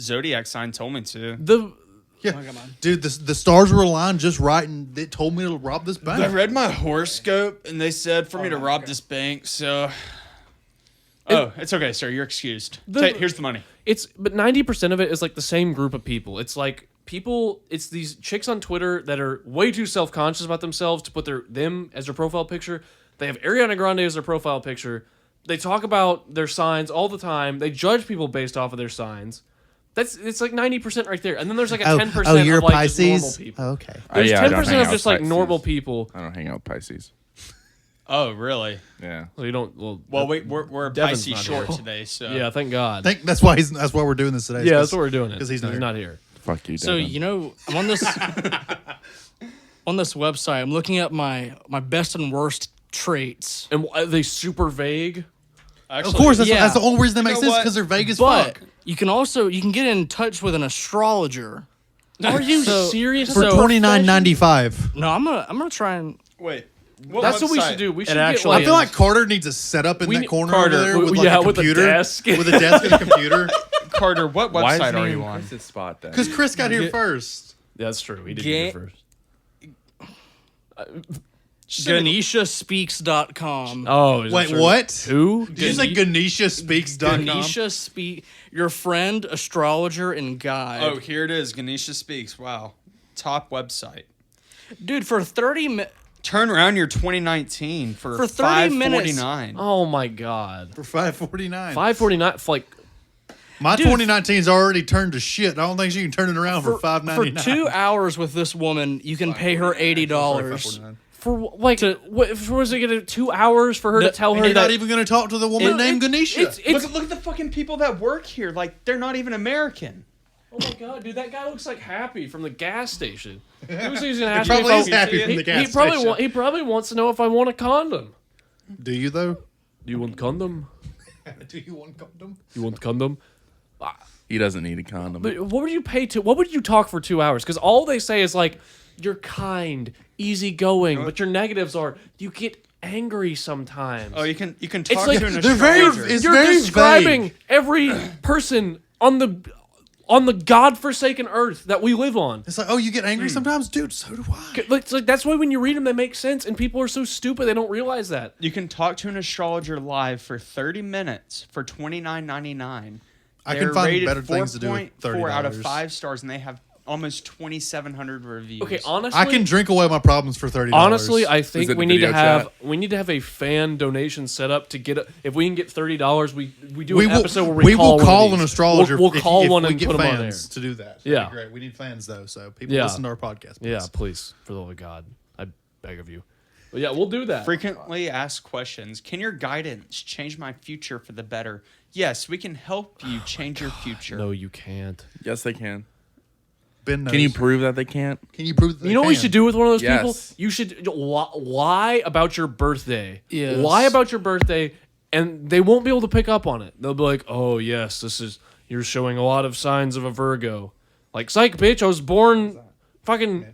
zodiac sign told me to. the yeah, dude. The stars were aligned just right, and it told me to rob this I bank. read my horoscope and they said for me to rob this bank. So, it's okay, sir. You're excused. Here's the money. But 90% of it is like the same group of people. It's like people. It's these chicks on Twitter that are way too self conscious about themselves to put them as their profile picture. They have Ariana Grande as their profile picture. They talk about their signs all the time. They judge people based off of their signs. It's like 90% right there, and then there's like a 10% of like just normal people. Okay. There's Yeah, I don't 10% hang of out just with like Pisces. normal people. I don't hang out with Pisces. Oh, really? Yeah. So you don't. Well, we're Devin's Pisces not short here. today, so Yeah, thank God. I think that's why we're doing this today. Yeah, that's what we're doing. because he's not here. Fuck you, So Devin. you know, I'm on this on this website. I'm looking at my best and worst traits. And are they super vague? Actually, Of course, that's, yeah. that's the only reason that makes know sense what? because they're vague as But fuck. you can get in touch with an astrologer. Are you So- serious? For So- $29.95. No, I'm gonna try and Wait. That's what we should do. We should get actually- I like, feel like Carter needs a setup in We that need- corner Carter, over there with yeah, like a with a computer, desk. with a desk and a computer. Carter, what Why website isn't are he you in on? Chris's spot then? Because Chris got here first. Yeah, that's true. He did Ga- get first. GaneshaSpeaks.com. Oh, is Wait, that true? what? Who? Did you say GaneshaSpeaks.com? Ganesha Speak, your friend, astrologer, and guide. Oh, here it is. Ganesha Speaks. Wow. Top website. Dude, for 30 minutes. Turn around your 2019 for For 30 minutes. $5.49. Oh my God. For $5.49. $5.49. Like, My Dude. 2019's already turned to shit. I don't think she can turn it around for $5.99. For 2 hours with this woman, you can pay her $80. for like, what? For was it gonna 2 hours for her to tell her You're that? not even going to talk to the woman named Ganesha. Look at the fucking people that work here. Like, they're not even American. Oh my God, dude, that guy looks like Happy from the gas station. He looks like he's gonna ask probably me is if I, Happy from the gas station. He probably wants to know if I want a condom. Do you, though? Do you want condom? Do you want condom? You want condom? He doesn't need a condom. But what would you pay to? What would you talk for 2 hours? Because all they say is like, you're kind, easygoing, but your negatives are you get angry sometimes. Oh, you can talk like- to an they're very- astrologer. it's You're very describing vague. every person on the godforsaken earth that we live on. It's like, oh, you get angry sometimes? Dude, so do I. It's like that's why when you read them, they make sense, and people are so stupid they don't realize that. You can talk to an astrologer live for 30 minutes for $29.99. I can find better things to do with 4 out of $30. 5 stars, and they have almost 2,700 reviews. Okay, honestly, I can drink away my problems for $30. honestly, I Is think it we the need to video have chat? we need to have a fan donation set up to get if we can get $30, we do we an will, episode where we will one of call these. an astrologer. We'll if- call if one we and get put them on there. fans to do that. Yeah. That'd be great. We need fans though, so people Yeah. listen to our podcast. Please. Yeah, please, for the love of God, I beg of you. But yeah, we'll do that. Frequently asked questions. Can your guidance change my future for the better? Yes, we can help you change your future. No, you can't. Yes, they can. Ben knows. Can you prove that they can't? Can you prove? That You know what we should do with one of those people? Yes. You should lie about your birthday. Yes. Lie about your birthday, and they won't be able to pick up on it. They'll be like, "Oh yes, you're showing a lot of signs of a Virgo." Like, psych, bitch, I was born fucking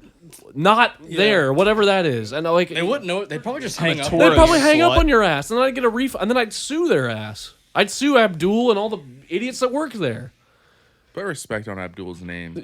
not there, whatever that is. And like, They wouldn't know it. They'd probably just hang up. Taurus. they'd probably hang up slut. on your ass, and then I'd get a refund, and then I'd sue their ass. I'd sue Abdul and all the idiots that work there. Put respect on Abdul's name.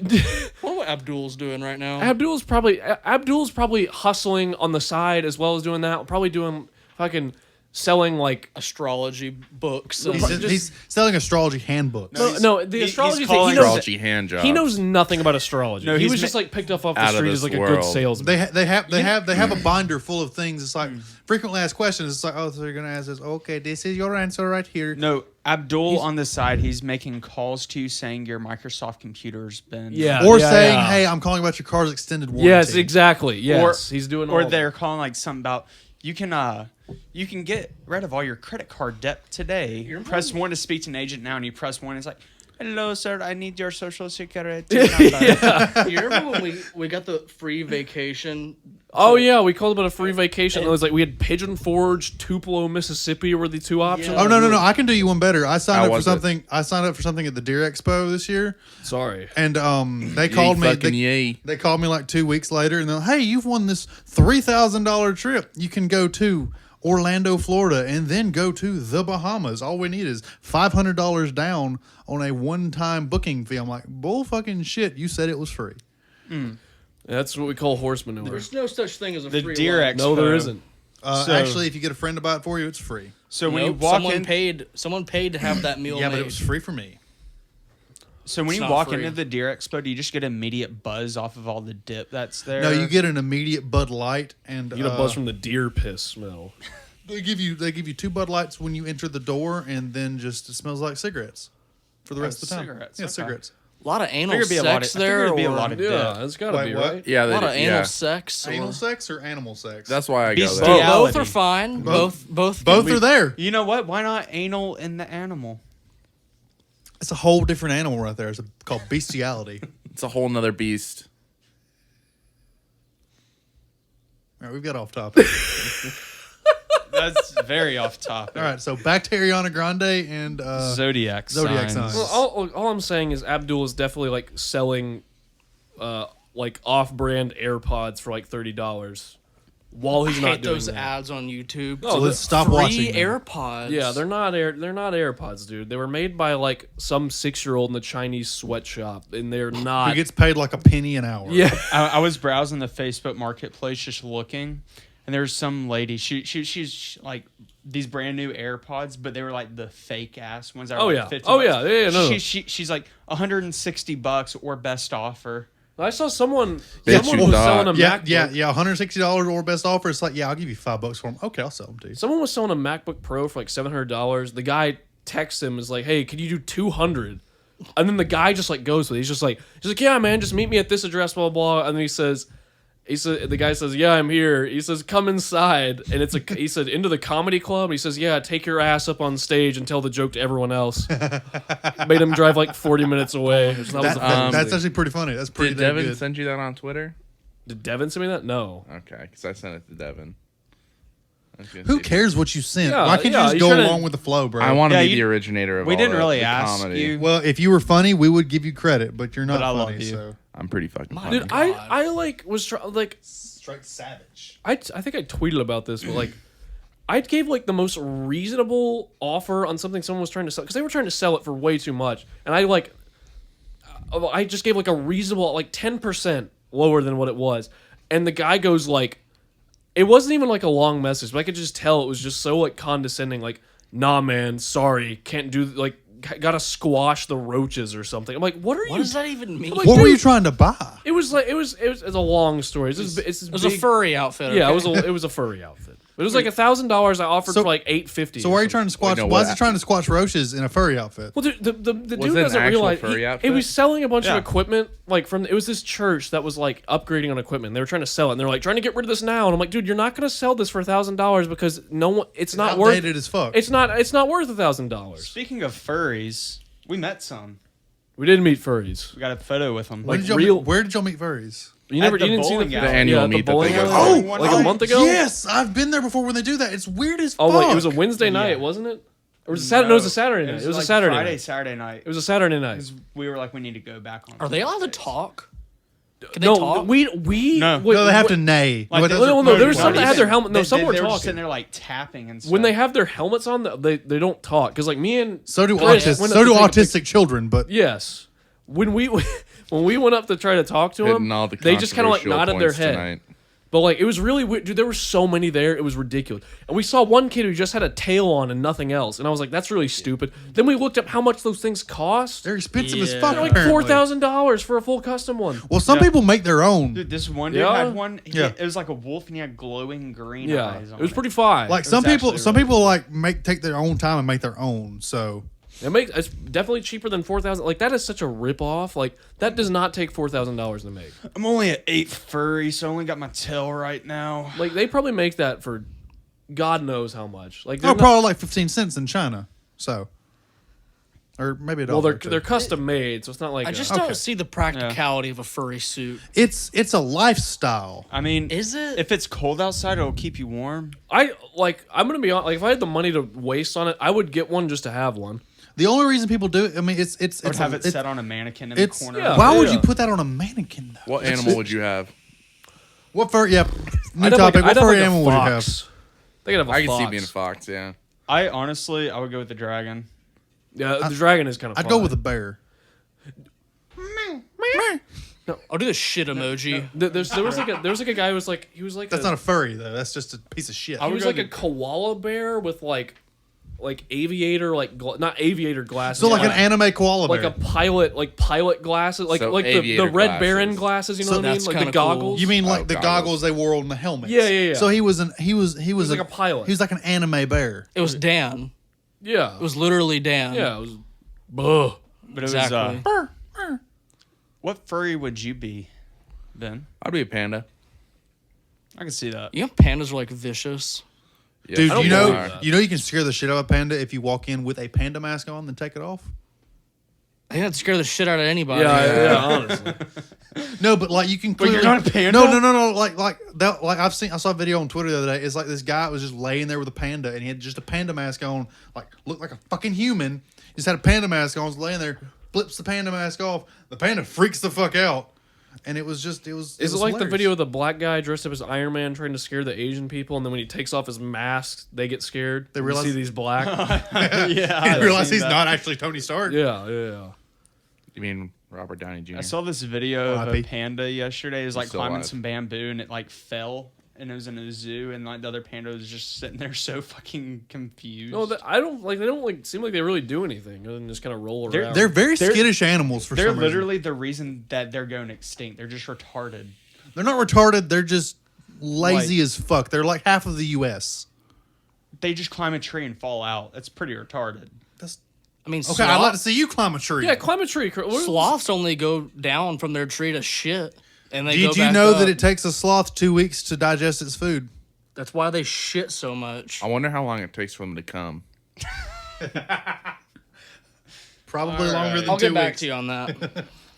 What Abdul's doing right now? Abdul's probably hustling on the side as well as doing that. Probably doing fucking selling like Astrology books. He's selling astrology handbooks. no the he's astrology thing. calling He knows, Astrology hand job. he knows nothing about astrology. No, he he's was just like picked up off the Out of street this as like a world. good salesman. They have a binder full of things. It's like frequently asked questions. It's like, oh, so you're gonna ask this. Okay, this is your answer right here. No, Abdul on the side, he's making calls to you saying your Microsoft computer's been... Or Yeah, saying, yeah. hey, I'm calling about your car's extended warranty. Yes, exactly. Yes, he's doing. Or all they're calling like something about, you can get rid of all your credit card debt today. Press 1 to speak to an agent now, and you press 1, it's like, Hello, sir. I need your social security number. You remember when we got the free vacation? Oh yeah, we called it a free vacation. It was like we had Pigeon Forge, Tupelo, Mississippi were the two options. Yeah. Oh no! I can do you one better. I signed How up for was it? something. I signed up for something at the Deer Expo this year, Sorry. and they called me. Fucking yay. They called me like 2 weeks later, and they're like, "Hey, you've won this $3,000 trip. You can go to Orlando, Florida, and then go to the Bahamas. All we need is $500 down on a one-time booking fee." I'm like, "Bull fucking shit! You said it was free." That's what we call horse manure. There's no such thing as a The free Deer lunch. Expo. No, there isn't. So- Actually, if you get a friend to buy it for you, it's free. So when Nope, you walk in, someone paid to have that meal Yeah, made. but it was free for me. so when It's you not walk free. into the Deer Expo, do you just get immediate buzz off of all the dip that's there? No, you get an immediate Bud Light, and You get a buzz from the deer piss smell. they give you 2 Bud Lights when you enter the door, and then just it smells like cigarettes for the rest of the time. cigarettes, Yeah, okay. cigarettes. a lot of anal Figured it'd be a lot sex of- I figured there. it'd be a or lot of Yeah, dip. it's gotta Wait, be what? right. Yeah, a lot of they, anal yeah. sex. Anal or- sex or animal sex? That's why I go Beast- there. Oh. Both Reality. are fine. Both. both are there. You know what? Why not anal in the animal? It's a whole different animal right there. It's called bestiality. It's a whole nother beast. All right, we've got off topic. That's very off topic. All right, so back to Ariana Grande and Zodiac Zodiac signs. signs. Well, all I'm saying is Abdul is definitely like selling, like off-brand AirPods for like $30, while he's I not hate doing those that. ads on YouTube. Oh, so let's stop Free watching. them. AirPods. Yeah, they're not AirPods, dude. They were made by like some 6-year-old in the Chinese sweatshop, and they're He not. gets paid like a penny an hour. Yeah, I was browsing the Facebook Marketplace just looking, and there was some lady. She's like these brand new AirPods, but they were like the fake ass ones. That were Oh, like yeah. 50 Oh, bucks. yeah. Yeah, no. She's like $160 or best offer. I saw someone. Bet Someone you was not. selling a Yeah, MacBook. yeah. $160 or best offer. It's like, yeah, I'll give you $5 for them. Okay, I'll sell them to you. Someone was selling a MacBook Pro for like $700. The guy texts him is like, "Hey, could you do 200?" And then the guy just like goes with it. He's like, "Yeah, man, just meet me at this address, blah blah." blah. And then the guy says, "Yeah, I'm here." He says, "Come inside." And he said, "Into the comedy club." He says, "Yeah, take your ass up on stage and tell the joke to everyone else." Made him drive like 40 minutes away. So that was the funniest That's thing. actually pretty funny. That's pretty Did damn Devin good. send you that on Twitter? Did Devin send me that? No. Okay, because I sent it to Devin. I was gonna Who see if- cares what you sent? Yeah, Why can't yeah, you just he's go trying to- along with the flow, bro? I want to Yeah, be you- the originator of We all didn't really the ask comedy. you. Well, if you were funny, we would give you credit, but you're not But I love funny. you. So I'm pretty fucking funny. Dude, I like was like straight savage. I think I tweeted about this, but like I gave like the most reasonable offer on something someone was trying to sell because they were trying to sell it for way too much, and I just gave like a reasonable like 10% lower than what it was, and the guy goes like, it wasn't even like a long message, but I could just tell it was just so like condescending, like, "Nah, man, sorry, can't do like." Gotta squash the roaches or something. I'm like, what are What you? does that even mean? Like, What were dude, you trying to buy? It was like it's a long story. It's this It was a furry outfit. yeah, okay? it was a furry outfit. It was like $1,000. I offered So- for like $850. So why are you trying to squash? no, why is what- he trying to squash roaches in a furry outfit? Well, dude, the dude it an doesn't actual realize furry he outfit? was selling a bunch Yeah. of equipment like from it was this church that was like upgrading on equipment. They were trying to sell it, and they're like trying to get rid of this now. And I'm like, dude, you're not going to sell this for $1,000 because no one. It's not worth. Outdated as fuck. It's not worth $1,000. Speaking of furries, we met some. We didn't meet furries. We got a photo with them. Where like did y'all real- meet, where did y'all meet furries? You never. the You didn't see bowling the alley. The annual yeah, at meet that they bowling go alley? to. Like a month ago. Yes, I've been there before when they do that. It's weird as Oh, fuck. wait, it was a Wednesday night, wasn't it? Or was it Saturday? No, it was a Saturday night. It was a like Saturday Friday, night. Saturday night. It was a Saturday night. 'Cause we were like, we need to go back on. Are they allowed to Tuesdays. talk? Can they No, talk? we No. wait, No, they have wait, to neigh. Like, No, those those are- are- no, there was no, some that no, had their helmet. No, some were they were just talking. sitting there like tapping and stuff. When they have their helmets on, they don't talk because like me and So do Chris autists. went So up do to take a autistic children. But yes, when we went up to try to talk to Hitting them, all the they just kind of like controversial nodded their points head. tonight. But like it was really weird, dude. There were so many there; it was ridiculous. And we saw one kid who just had a tail on and nothing else, and I was like, "That's really stupid." Then we looked up how much those things cost. they're expensive as Yeah. fuck. They're like apparently. $4,000 for a full custom one. Well, some people make their own. Dude, this one dude Yeah? had one. Yeah. It was like a wolf and he had glowing green Yeah, eyes on it was pretty fine. Like some was people, actually some really people like take their own time and make their own. So it's definitely cheaper than $4,000. Like that is such a rip off. Like that does not take $4,000 to make. I'm only at 8 furry, so I only got my tail right now. Like they probably make that for God knows how much. Like they're they're not- probably like 15 cents in China. So or maybe a Well, dollar. they're custom made, so it's not like I just Okay. don't see the practicality of a furry suit. It's a lifestyle. I mean, Is it? if it's cold outside, it'll keep you warm. I'm gonna be honest. Like, if I had the money to waste on it, I would get one just to have one. The only reason people do it, I mean, it's Or have it it's- set on a mannequin in it's the corner. Yeah. why would you put that on a mannequin though? What animal would you have? What fur? Yeah, new I'd have topic. I'd What have furry a animal would you have? fox. They could have a I can fox. see being a fox. Yeah. I honestly, I would go with the dragon. Yeah, the dragon is kind of. I'd go with a bear. I'll do the shit emoji. There was like a guy who was like That's not a furry though. That's just a piece of shit. he was go like a the- koala bear with like aviator not aviator glasses. So like but an anime koala bear. like a pilot glasses like So the aviator Red Baron glasses. glasses. You know So what I mean? that's Like the kinda cool. goggles. You mean Oh, like the goggles they wore on the helmets? Yeah. So he was like a pilot. He was like an anime bear. It was Dan. Yeah. It was literally Dan. Yeah. It was. Buh. But it Exactly. was. What furry would you be, Ben? I'd be a panda. I can see that. You know, pandas are like vicious. Yeah, Dude, don't you believe know that. you can scare the shit out of a panda if you walk in with a panda mask on, then take it off. I think that'd scare the shit out of anybody. Yeah. Honestly. No, but like you can clearly. you're not a panda? No. Like that. Like I saw a video on Twitter the other day. It's like this guy was just laying there with a panda, and he had just a panda mask on, like looked like a fucking human. He just had a panda mask on, was laying there, flips the panda mask off. The panda freaks the fuck out, and it was. Is it was like the hilarious. video of the black guy dressed up as Iron Man trying to scare the Asian people, and then when he takes off his mask, they get scared. They realize- see these black. You realize he's not actually Tony Stark. yeah. You mean Robert Downey Jr.? I saw this video of a R.I.P. panda yesterday. It was like still climbing alive. some bamboo and it like fell and it was in a zoo and like the other panda was just sitting there so fucking confused. No, I don't like. They don't like seem like they really do anything other than just kind of roll around. They're very They're- skittish animals for they're some reason. literally the reason that they're going extinct. They're just retarded. They're not retarded. They're just lazy as fuck. They're like half of the U.S. They just climb a tree and fall out. That's pretty retarded. That's I mean, okay. I'd like to see you climb a tree. yeah, climb a tree. sloths only go down from their tree to shit, and they go Did you back know up. that it takes a sloth 2 weeks to digest its food? That's why they shit so much. I wonder how long it takes for them to come. Probably longer than I'll 2 get back weeks. to you on that.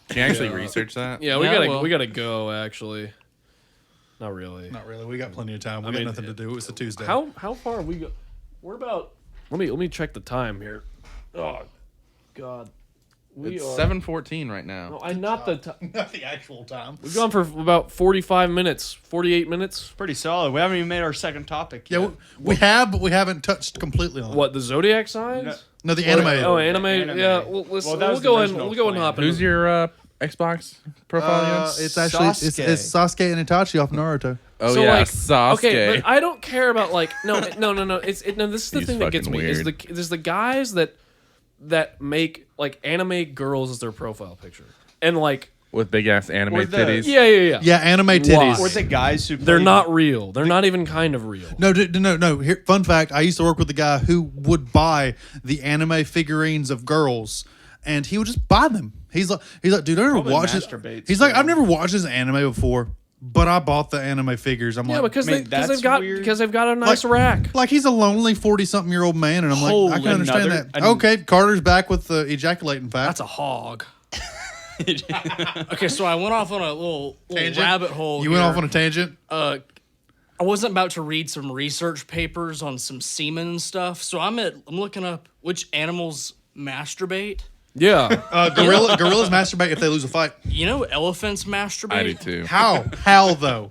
Can you actually research that? Yeah, Yeah, well. we gotta go. Actually, not really. Not really. We got plenty of time. We got mean, nothing to do. It's a Tuesday. How far have we go? We're about. Let me check the time here. Oh, God. It's 7:14 right now. No, not the time. Not the actual time. We've gone for about 45 minutes, 48 minutes. Pretty solid. We haven't even made our second topic Yeah, yet. we have, but we haven't touched completely on it. What, the zodiac signs? No, the anime. Oh, anime. Anime. Yeah, well, let's, Well, that we'll was go the in. original We'll go and plan. hop in. Who's your Xbox profile? It's actually it's Sasuke and Itachi off Naruto. Oh So, yeah, like, Sasuke. Okay, but I don't care about like no. This is the He's thing that gets fucking me is weird. there's the guys that make like anime girls as their profile picture and like With big ass anime Or the- titties. yeah. Yeah, anime Why? titties. Or the guys who play, They're not real. They're not even kind of real. No. Here, fun fact: I used to work with a guy who would buy the anime figurines of girls, and he would just buy them. He's like, dude, I never Probably watched this. masturbates He's to like, I've them. never watched this anime before, but I bought the anime figures. I'm Yeah, like, because I mean, they've that's got weird. because they've got a nice Like- rack. like he's a lonely 40-something-year-old man, and I'm like, I Holy, can understand another- that. Okay, Carter's back with the ejaculating fact. That's a hog. Okay, so I went off on a little Tangent? rabbit hole. You went here. off on a tangent. I wasn't about to read some research papers on some semen and stuff, so I'm looking up which animals masturbate. Yeah, Gorillas masturbate if they lose a fight. You know, elephants masturbate. I do too. How though?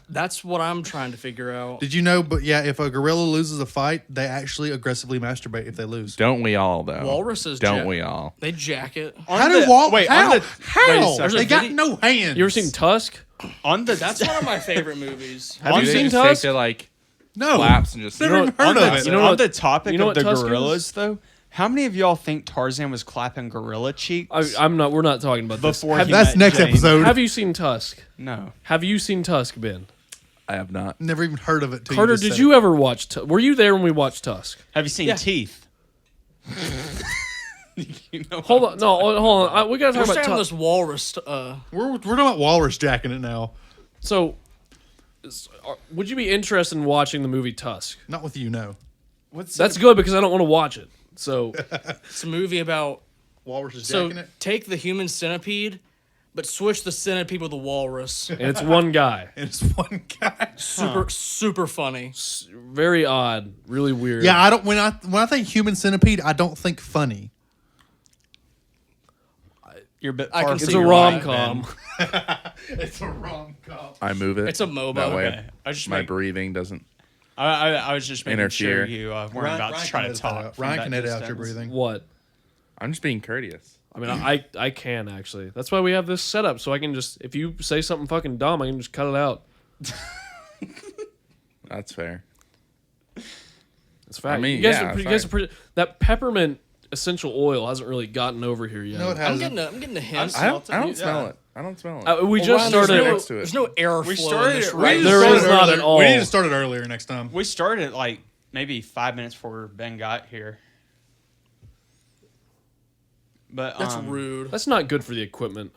That's what I'm trying to figure out. Did you know? But yeah, if a gorilla loses a fight, they actually aggressively masturbate if they lose. Don't we all though? Walruses Don't jack- we all? They jack it. How the- do wall? wait, how? on the- how? wait a second. They got Video- no hands. you ever seen Tusk? On the That's one of my favorite movies. Have you Do they seen just take Tusk? their like No. flaps and just Never even on heard the, of it. You know on what- the topic you know of what the Tusk is? gorillas, though, how many of y'all think Tarzan was clapping gorilla cheeks I'm not. We're not talking about this. before Have, he That's met next Jane? episode. have you seen Tusk? No. Have you seen Tusk, Ben? I have not. Never even heard of it. Till Carter, you just did said you it. ever watch? Were you there when we watched Tusk? Have you seen Yeah. Teeth? You know, Hold on, no, hold on. We gotta We're talk starting about this Tusk. walrus. We're talking about walrus jacking it now. So, would you be interested in watching the movie Tusk? Not with you, no. what's That's good because I don't want to watch it. So, It's a movie about Walrus is So jacking it. take the human centipede, but switch the centipede with a walrus. And it's one guy. And it's one guy. Super funny. Very odd. Really weird. Yeah, I don't. When I think human centipede, I don't think funny. You're a bit I far can from It's see a your why. rom-com. It's a rom com. I move it. It's a MOBA. That way, Okay. I just my make- breathing doesn't. I was just making sure Interfere. you weren't about to try to talk. from Ryan that can edit out your distance. breathing. What? I'm just being courteous. I mean, I can actually. That's why we have this setup, so I can just, if you say something fucking dumb, I can just cut it out. That's fair. It's fact. I mean, you guys, yeah, are, you it's guys are pretty, that peppermint essential oil hasn't really gotten over here yet. No, it I'm hasn't. getting a hint. I don't Yeah. smell it. I don't smell it. We Well, just Ryan, there's started. no- next to it. There's no airflow. We started in this it room. right- There Started is not earlier. at all. We need to start it earlier next time. We started like maybe 5 minutes before Ben got here. But That's rude. That's not good for the equipment.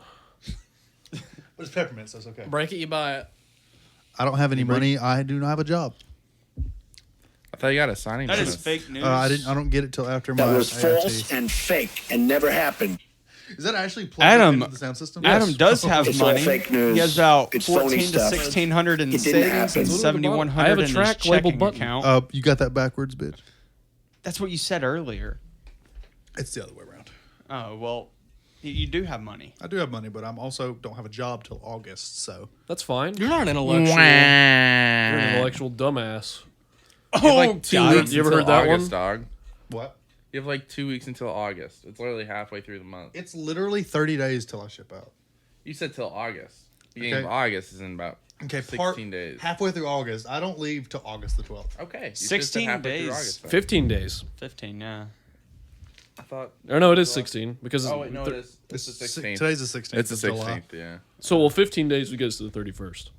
But it's peppermint, so it's okay. Break it, you buy it. I don't have any money. I do not have a job. I thought you got a signing That is bonus. fake news. I don't get it till after my That was AIT. false and fake and never happened. Is that actually plugged Adam- into the sound system? Adam does have It's all money. fake news. He has about It's phony 14 to stuff. 1600 in It didn't savings happen. and Look at the bottom. 7100 I have a in his track label checking button. account. You got that backwards, bitch. That's what you said earlier. It's the other way around. Oh well, you do have money. I do have money, but I'm also don't have a job till August. So That's fine. You're not an intellectual. You're an intellectual dumbass. You have like 2 God. weeks You ever until heard that August, one? dog. what? You have like 2 weeks until August. It's literally halfway through the month. It's literally 30 days till I ship out. You said till August. Beginning Okay. of August is in about Okay, 16 days. Halfway through August. I don't leave till August the 12th. Okay. you just said 16 halfway through days. August, then. 15 days. 15, yeah. I thought. Or no, it is 16 because Oh wait, no, it is. It's the Si- 16th. Today's the 16th. It's the of July. 16th. Yeah. So well, 15 days we get us to the 31st.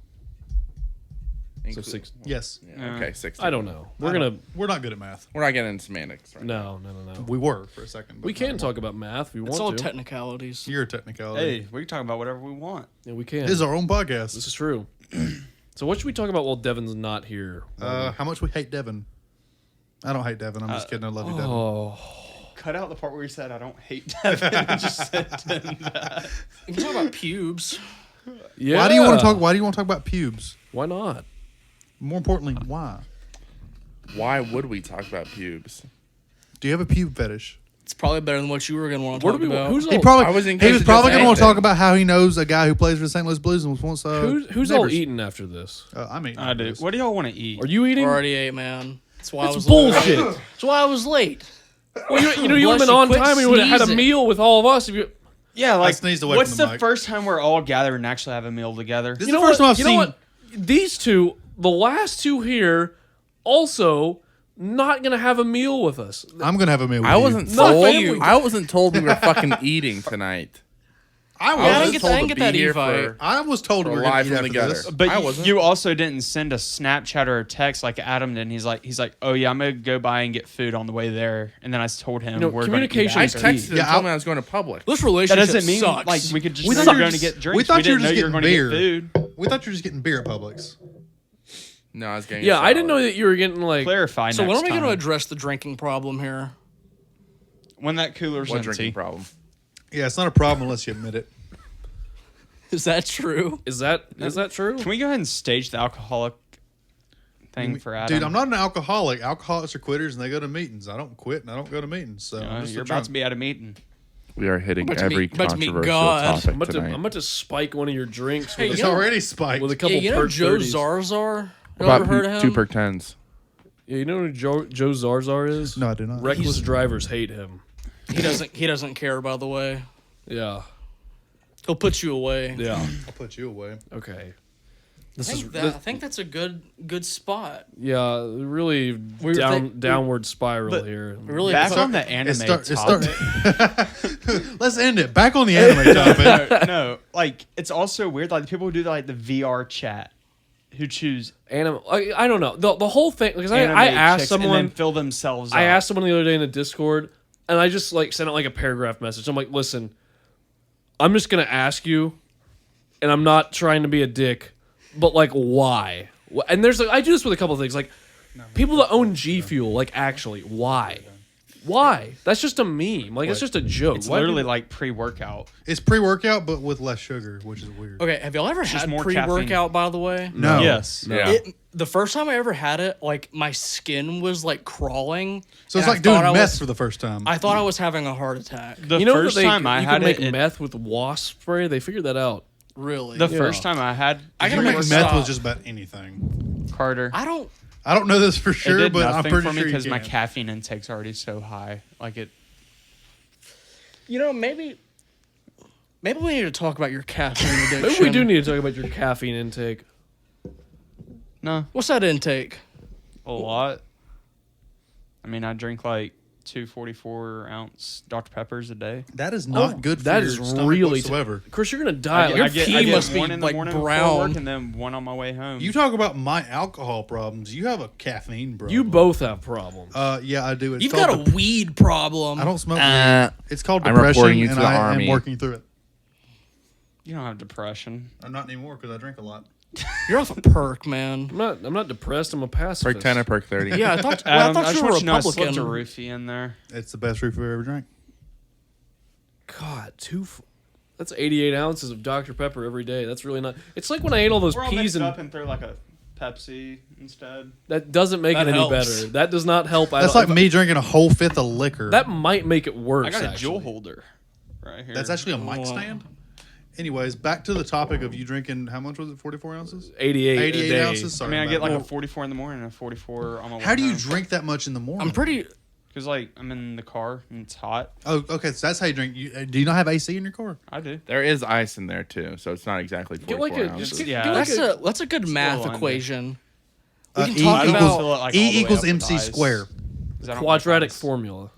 So Inclu- 6. Yes. Yeah, okay, 16. I don't know. We're not good at math. We're not getting into semantics right No. We were for a second. But We not can anymore. talk about math if we It's all want to. technicalities. You're a technicality. Hey, we can talk about whatever we want. Yeah, we can. This is our own podcast. This is true. So what should we talk about while Devin's not here? How much we hate Devin. I don't hate Devin. I'm just kidding. I love you, Devin. Oh, Cut out the part where you said I don't hate Devin. and just said that. You can talk about pubes. yeah. Why do you want to talk about pubes? Why not? More importantly, why? Why would we talk about pubes? Do you have a pube fetish? It's probably better than what you were going to want to Where talk do we? about. Who's He all? probably I was he was engaged probably in going to want to anything. talk about how he knows a guy who plays for the St. Louis Blues and was once who's all neighbors. eating after this? I'm eating. I do. What do y'all want to eat? Are you eating? already ate, man. That's why I It's was late. bullshit. That's why I was late. Well, you would have Bless been you, on quit time and you would have had a sneezing. meal with all of us. If you, Yeah, like sneezed away what's from the the mic. first time we're all gathered and actually have a meal together? This is you the know first what? time I've You know seen. what? These two, the last two here, also not gonna have a meal with us. I'm going to have a meal with I you. wasn't Not told. you. I wasn't told we were fucking eating tonight. I I was. didn't was get, told I didn't to get that be here invite. for- I was told we We're were going live to eat from after together. this. But I wasn't. you also didn't send a Snapchat or a text like Adam did. And he's like, oh yeah, I'm gonna go by and get food on the way there. And then I told him know, we're communication I is Gonna eat texted key. and Yeah, told me I was going to Publix. This that relationship doesn't mean sucks. like we could just We say thought we're you were going to just- get drinks. we thought you were didn't just know you were getting going to beer. get food. We thought you were just getting beer at Publix. No, I was getting. Yeah, a I didn't know salad. that you were getting like. Clarify So next when are we going to time. address the drinking problem here? When that cooler's What empty. drinking problem? Yeah, it's not a problem unless you admit it. Is that true? Is that true? Can we go ahead and stage the alcoholic thing for Adam? Dude, I'm not an alcoholic. Alcoholics are quitters and they go to meetings. I don't quit and I don't go to meetings. So I'm just You're a about drunk. to be at a meeting. We are hitting about to every meet- about to meet controversial God. topic I'm tonight. about to spike one of your drinks Hey, with, It's you know- already spiked. with a couple Yeah, you know perk Joe 30s. Zarzar? You About ever heard of him? two perk 10s. Yeah, you know who Joe Zarzar is? No, I do not. Reckless drivers hate him. He doesn't care, by the way. Yeah, He'll put you away. yeah. I'll put you away. Okay. I think that's a good spot. Yeah, really downward spiral but- here. Really, Back it's- on the anime It's topic. Let's end it. Back on the anime topic. No, like it's also weird. Like the people who do like the VR chat, who choose I don't know the whole thing because anime I asked chicks and someone. then fill themselves. I up. asked someone the other day in the Discord, and I just like sent out like a paragraph message. I'm like, listen, I'm just gonna ask you, and I'm not trying to be a dick, but like, why? And there's like, I do this with a couple of things, like people that own G Fuel, like actually, why? Why? That's just a meme. Like it's just a joke. It's Why literally do- like pre-workout. It's pre-workout, but with less sugar, which is weird. Okay, have y'all ever had more pre-workout, by the way? No. Yes. Yeah. The first time I ever had it, like, my skin was, like, crawling. So it's and like doing I meth was- for the first time. I thought I was having a heart attack. The you know first that they, time I you had can make it, meth with wasp spray. They figured that out. Really? the first time I had I you gotta can make make a meth stop. with just about anything. Carter. I don't... I don't know this for It sure, did but I'm nothing pretty for me sure you because my can. caffeine intake's already so high. Like it. You know, maybe we need to talk about your caffeine addiction. Maybe we do need to talk about your caffeine intake. No, What's that intake? a lot. I mean, I drink like 2 44-ounce Dr. Peppers a day. That is not good for That your is stomach really whatsoever. Chris, you're gonna die. Your Like, pee must be, one in the like, morning before brown. work and then one on my way home. You talk about my alcohol problems. You have a caffeine problem. you both have problems. Yeah, I do. It's You've called got a weed problem. I don't smoke Uh, weed. It's called I'm depression, reporting you to and the I am army. working through it. You don't have depression. I'm not anymore because I drink a lot. You're off a perk, man. I'm not depressed. I'm a pacifist. perk 10 or perk 30. Yeah, I thought, Adam, I I thought just you were want you to know I Republican. slipped a roofie in there. It's the best roof I've ever drank. God, that's 88 ounces of Dr. Pepper every day. That's really not. It's like when I ate all those We're all peas mixed and up and throw like a Pepsi instead. that doesn't make That it any helps. better. That does not help. That's like me drinking a whole fifth of liquor. That might make it worse. I got a actually. jewel holder right here. That's actually a mic stand. Anyways, back to the topic of you drinking. How much was it? 44 ounces. 88. 88 a day. ounces. I Sorry, mean, I get about like that. a 44 in the morning and a 44 on my way How do you home. drink that much in the morning? I'm pretty. Because like I'm in the car and it's hot. Oh, okay. So that's how you drink. Do you not have AC in your car? I do. There is ice in there too, so it's not exactly 44 Get like a ounces. just get, Yeah. get like That's a good math under. equation. We can E talk I don't about. fill it, like, all the E way equals up with MC ice. square. 'Cause I don't quadratic like ice. formula.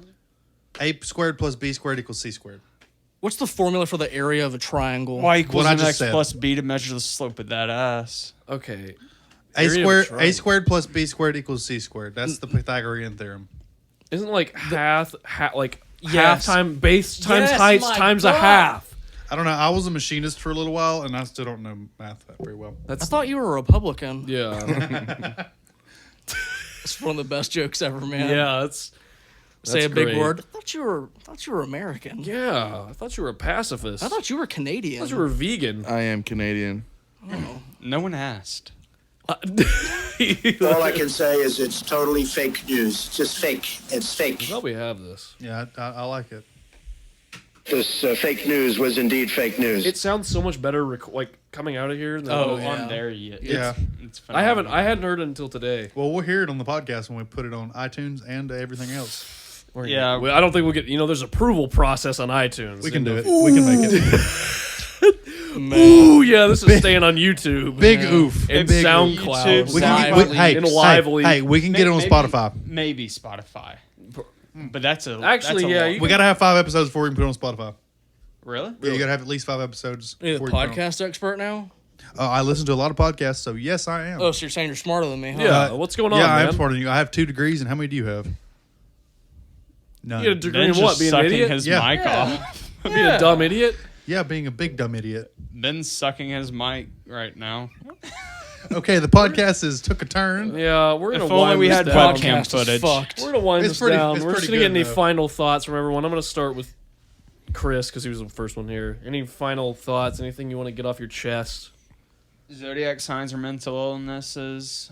A squared plus B squared equals C squared. What's the formula for the area of a triangle? Y equals What I just MX said. plus B to measure the slope of that ass. Okay. A Area of a squared triangle. A squared plus B squared equals C squared. That's the Pythagorean theorem. Isn't like half Yes. time base times Yes, heights my times God. a half. I don't know. I was a machinist for a little while, and I still don't know math that very well. I thought you were a Republican. Yeah. It's one of the best jokes ever, man. Yeah, that's Say a big great. word. I thought you were American. Yeah, I thought you were a pacifist. I thought you were Canadian. I thought you were vegan. I am Canadian. No one asked. All I can say is it's totally fake news. Just fake. It's fake. Probably have this. Yeah, I like it. This fake news was indeed fake news. It sounds so much better, like coming out of here. Than Oh, Oh, yeah. I'm there yet. Yeah. It's I hadn't heard it until today. Well, we'll hear it on the podcast when we put it on iTunes and everything else. Yeah. Well, I don't think we'll get. There's approval process on iTunes. We can do it. We can make it. Ooh, yeah, this is staying on YouTube. Big oof. and Big oof. SoundCloud. YouTube, We can Lively. get, hey, In Lively. hey, we can get it on Maybe- Spotify. Maybe Spotify. But that's a Actually, that's a yeah, lot. you We got to have 5 episodes before we can put it on Spotify. Really? Yeah, you got to have at least 5 episodes. You're the before you put it on. podcast expert now? I listen to a lot of podcasts, so yes, I am. Oh, so you're saying you're smarter than me, huh? Yeah, what's going on, yeah, I man? am smarter than you. I have 2 degrees, and how many do you have? None. You get a degree Ben's in what? just Being an sucking idiot? his Yeah. mic off. Being a dumb idiot? Yeah, being a big dumb idiot. Ben's sucking his mic right now. Okay, the podcast took a turn. Yeah, we're gonna If only wind we this had down. webcam Podcast is footage. fucked. We're gonna wind It's this pretty- down. it's We're just pretty gonna get good, any though. final thoughts from everyone. I'm gonna start with Chris because he was the first one here. Any final thoughts? Anything you want to get off your chest? Zodiac signs are mental illnesses.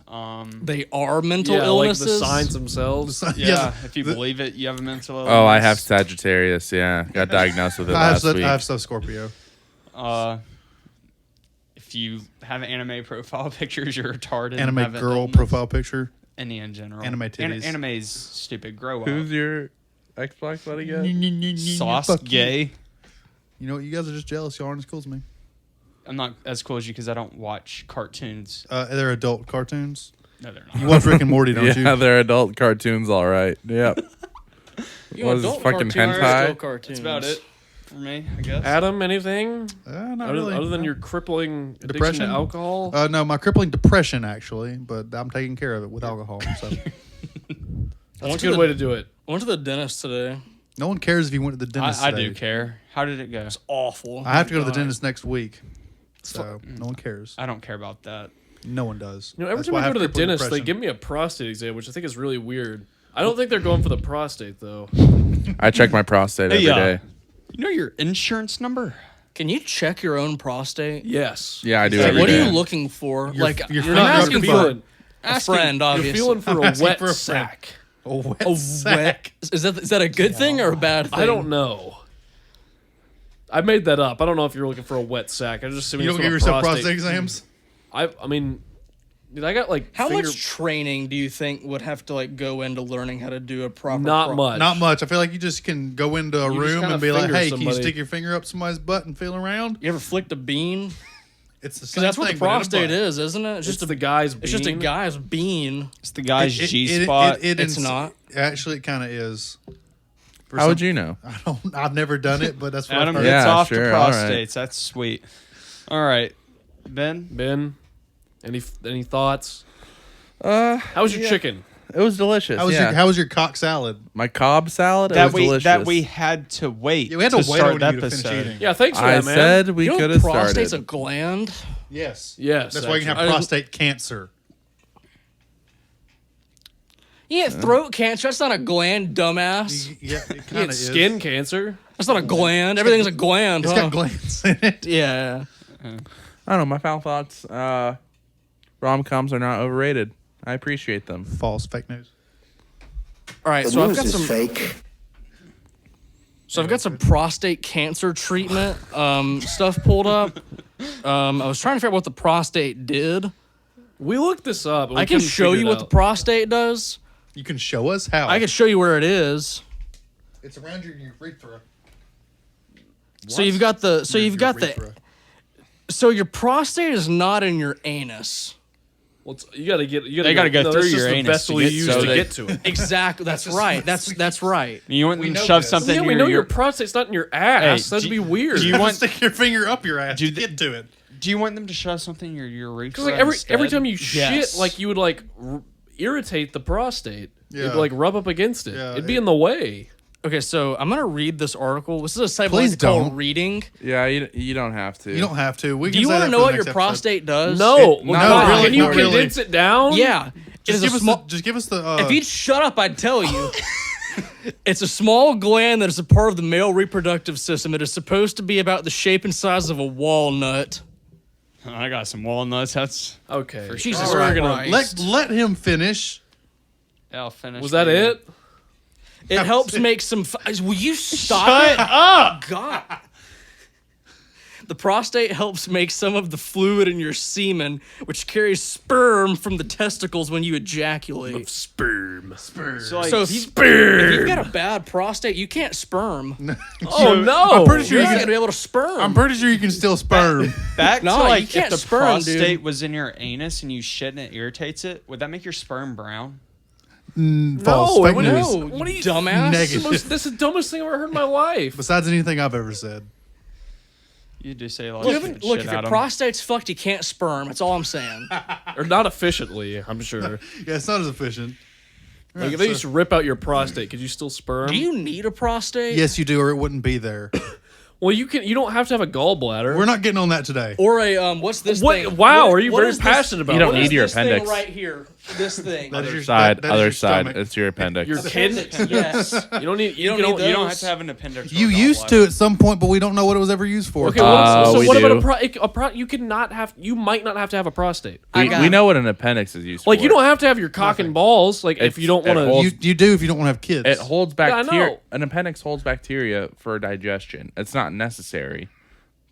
They are mental yeah, illnesses. like the signs themselves. Yeah, if you believe it, you have a mental illness. Oh, I have Sagittarius. Yeah, got diagnosed with it I last week. have stuff Scorpio. If you have anime profile pictures, you're retarded. and Anime have an girl illness. profile picture. Any in general. Anime titties. Anime's stupid. Grow up. Who's your Xbox buddy again? Sauce Fuck you. gay. You know what? You guys are just jealous. Y'all aren't as cool as me. I'm not as cool as you because I don't watch cartoons. They're adult cartoons. No, they're You not. watch Rick and Morty, don't Yeah, you? they're adult cartoons, all right. Yep. What is this, fucking hentai? Cartoons. That's about it for me, I guess. Adam, anything Not other, really. other than your crippling addiction Depression? to alcohol? No, my crippling depression actually, but I'm taking care of it with alcohol. So That's a good way to do it. I went to the dentist today. no one cares if you went to the dentist. I today. do care. How did it go? Awful. I have to go to the God. dentist next week, so no one cares. I don't care about that. No one does. Every That's time why I go have to the crippling dentist, they depression. give me a prostate exam, which I think is really weird. I don't think they're going for the prostate though. I check my prostate every day. You know your insurance number? Can you check your own prostate? Yes. Yeah, I do Like, every what day. are you looking for? you're You're not asking asking for feeling. a friend, You're obviously. feeling for a asking wet for a friend. sack. A wet a sack. wet. Is that a good thing or a bad thing? I don't know. I made that up. I don't know if you're looking for a wet sack. I just assuming You it's don't from give a yourself prostate exams? I mean, dude, I got like How finger- much training do you think would have to like go into learning how to do a proper? Not much. Not much. I feel like you just can go into a You just room gotta and be like, finger hey, can you somebody. stick your finger up somebody's butt and feel around? You ever flicked a bean? It's the Because same that's what the thing, but in a prostate butt. is, isn't it? It's Just just the guy's. It's just a bean. guy's bean. It's the guy's It- G it- spot. It's not. Actually, it kind of is. For How would some- you know? I don't. I've never done it, but that's what Adam I've gets heard. Yeah, off sure, to all prostates. right. That's sweet. All right, Ben. Ben, any thoughts? How How was your chicken? It was delicious. How was your cock salad? My Cobb salad? It That was we delicious. that we had to wait. Yeah, we had to wait start on the you to finish episode. eating. Yeah, thanks for I that, man. said we You know, could have prostate's started. a gland. Yes. Yes, That's why you can have actually. prostate cancer. Yeah, throat cancer. That's not a gland, dumbass. Yeah, it You kind get of is. skin cancer. That's not a gland. Everything's a gland. It's huh? got glands in it. Yeah. I don't know. My final thoughts. Rom-coms are not overrated. I appreciate them. False. Fake news. All right, The so I've news got is some. fake. So I've got some prostate cancer treatment stuff pulled up. I was trying to figure out what the prostate did. We looked this up. and we I can couldn't show figure you it what the out. prostate does. You can show us how. I can show you where it is. It's around your urethra. So you've got the. So you've got the. urethra. So your prostate is not in your anus. Well, you got to get. You They gotta go no, through that's just your the anus vessel to you get use so to they- get to it. Exactly. That's right. That's right. You want We them to know shove this. something? Yeah, we in know your, your prostate's not in your ass. Hey, That'd be weird. do you want- stick your finger up your ass Do to the- get to it? Do you want them to shove something in your urethra? Because like every instead? time you shit, Yes. like you would like irritate the prostate. Yeah. It'd like rub up against it. Yeah, It'd be in the way. Okay, so I'm gonna read this article. This is a site Please like called don't. Reading. Yeah, you don't have to. You don't have to. We Do can you say want that to for know the what your next episode. prostate does? No, It- well, no, God, really, can you not really. condense it down? Yeah. It Just is give, a us small. just give us the. If you'd shut up, I'd tell you. It's a small gland that is a part of the male reproductive system. It is supposed to be about the shape and size of a walnut. I got some walnuts. That's Okay. Jesus We're gonna- Christ. let him finish. I'll finish. Was that here. it? It helps make some. Will you stop Shut it? up! God. The prostate helps make some of the fluid in your semen, which carries sperm from the testicles when you ejaculate. Sperm. So, like, So if you've got a bad prostate, you can't sperm. Oh no! I'm pretty sure You're you not can. gonna be able to sperm. I'm pretty sure you can still sperm. back No, to you like can't if the sperm, dude. prostate was in your anus and you shit and it irritates it, would that make your sperm brown? False. No, Fake what news. no, What are you- dumbass? Negative. This is the dumbest thing I've ever heard in my life. Besides anything I've ever said. You do say a lot Look, of shit if your out 'em. prostate's fucked, you can't sperm. That's all I'm saying. Or not efficiently, I'm sure. Yeah, it's not as efficient. Like if they used to rip out your prostate, could you still sperm? Do you need a prostate? Yes, you do, or it wouldn't be there. Well, you can. You don't have to have a gallbladder. We're not getting on that today. Or a what's this What? thing? Wow, What- are you what very is this- passionate about? You don't what it? is need your this thing appendix. right here. This thing. That is your Side, that is other your side. stomach. It's your appendix. Your kid? Yes. You don't need. You don't can need al- those. You don't have to have an appendix. or You a used to gallbladder. at some point, but we don't know what it was ever used for. Okay, so we what do. about a pro? You can not have. You might not have to have a prostate. We know what an appendix is used Like for. you don't have to have your cock and balls. Like if It's- you don't it want holds- to. You do if you don't want to have kids. It holds I bacteria. know. An appendix holds bacteria for digestion. It's not necessary,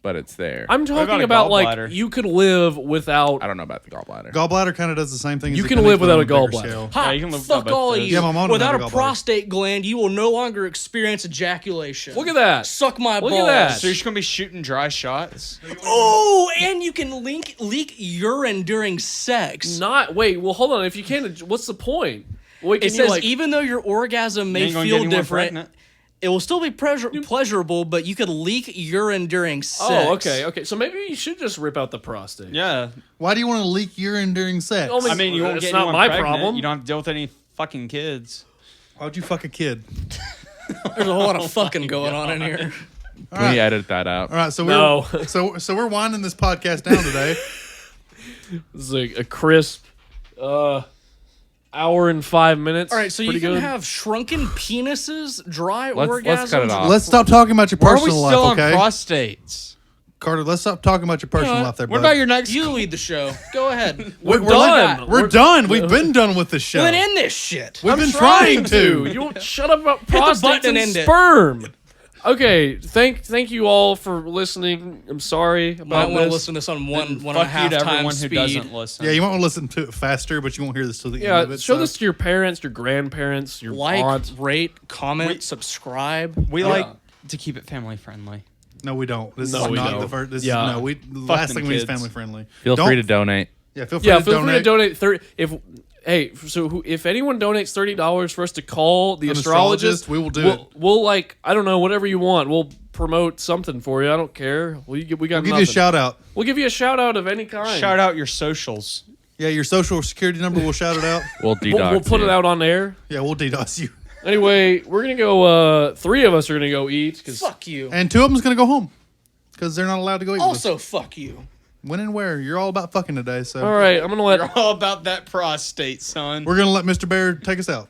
but it's there. I'm about talking a about like gallbladder? you could live without. I don't know about the gallbladder. Gallbladder kind of does the same thing. As You the can appendix, live but on without a bigger gallbladder. scale. Ha, you can live fuck without all of those. you. Yeah, my mom Without doesn't a have a gallbladder. prostate gland, you will no longer experience ejaculation. Look at that. Suck my Look at balls. that. So you're just gonna be shooting dry shots. Oh, and you can leak urine during sex. Not wait. Well, hold on. If you can't, what's the point? Wait, can It you says like? even though your orgasm You may ain't gonna get feel anyone different, pregnant. it will still be pleasurable, but you could leak urine during sex. Oh, okay. So maybe you should just rip out the prostate. Yeah. Why do you want to leak urine during sex? Oh, I mean, you won't It's get not anyone my pregnant. problem. You don't have to deal with any fucking kids. Why'd you fuck a kid? There's a whole lot of fucking going on in here. Can we edit that out? All right, so No. we're so we're winding this podcast down today. This is like a crisp. hour and 5 minutes. All right, so you Pretty can good. have shrunken penises, dry Let's orgasms. cut it off. Let's stop talking about your Why are we personal still life, on okay? prostates? Carter, let's stop talking about your personal life there, What bud. about your next? You lead the show. Go ahead. We're We're done. We're done. We've been done with this show. Then end this shit. We've been trying to. You won't shut up about the prostates button and and end it. sperm. Okay, thank you all for listening. I'm sorry Might about want to this. listen to this on one and a Fuck you half to times everyone speed. who doesn't listen. Yeah, you might want to listen to it faster, but you won't hear this till the end Yeah, of it. show so. this to your parents, your grandparents, your Like, aunt. rate, comment, subscribe. We like to keep it family friendly. No, we don't. This No, is we not don't. the first. This Yeah. is, no, we. The last them thing we need is kids. family friendly. Feel Don't- free to donate. Yeah, feel free Yeah, to feel donate. free to donate 30. If anyone donates $30 for us to call the An astrologist, astrologist, we will do it. We'll like I don't know whatever you want. We'll promote something for you. I don't care. We got We'll give nothing. you a shout out. We'll give you a shout out of any kind. Shout out your socials. Yeah, your social security number. We'll shout it out. We'll DDoS We'll put you. it out on air. Yeah, we'll DDoS you. Anyway, we're gonna go. 3 of us are gonna go eat because Fuck you. And 2 of them's gonna go home because they're not allowed to go eat. with us. Also, fuck you. When and where? You're all about fucking today, so all right. I'm gonna let All about that prostate, son. we're gonna let Mr. Bear take us out.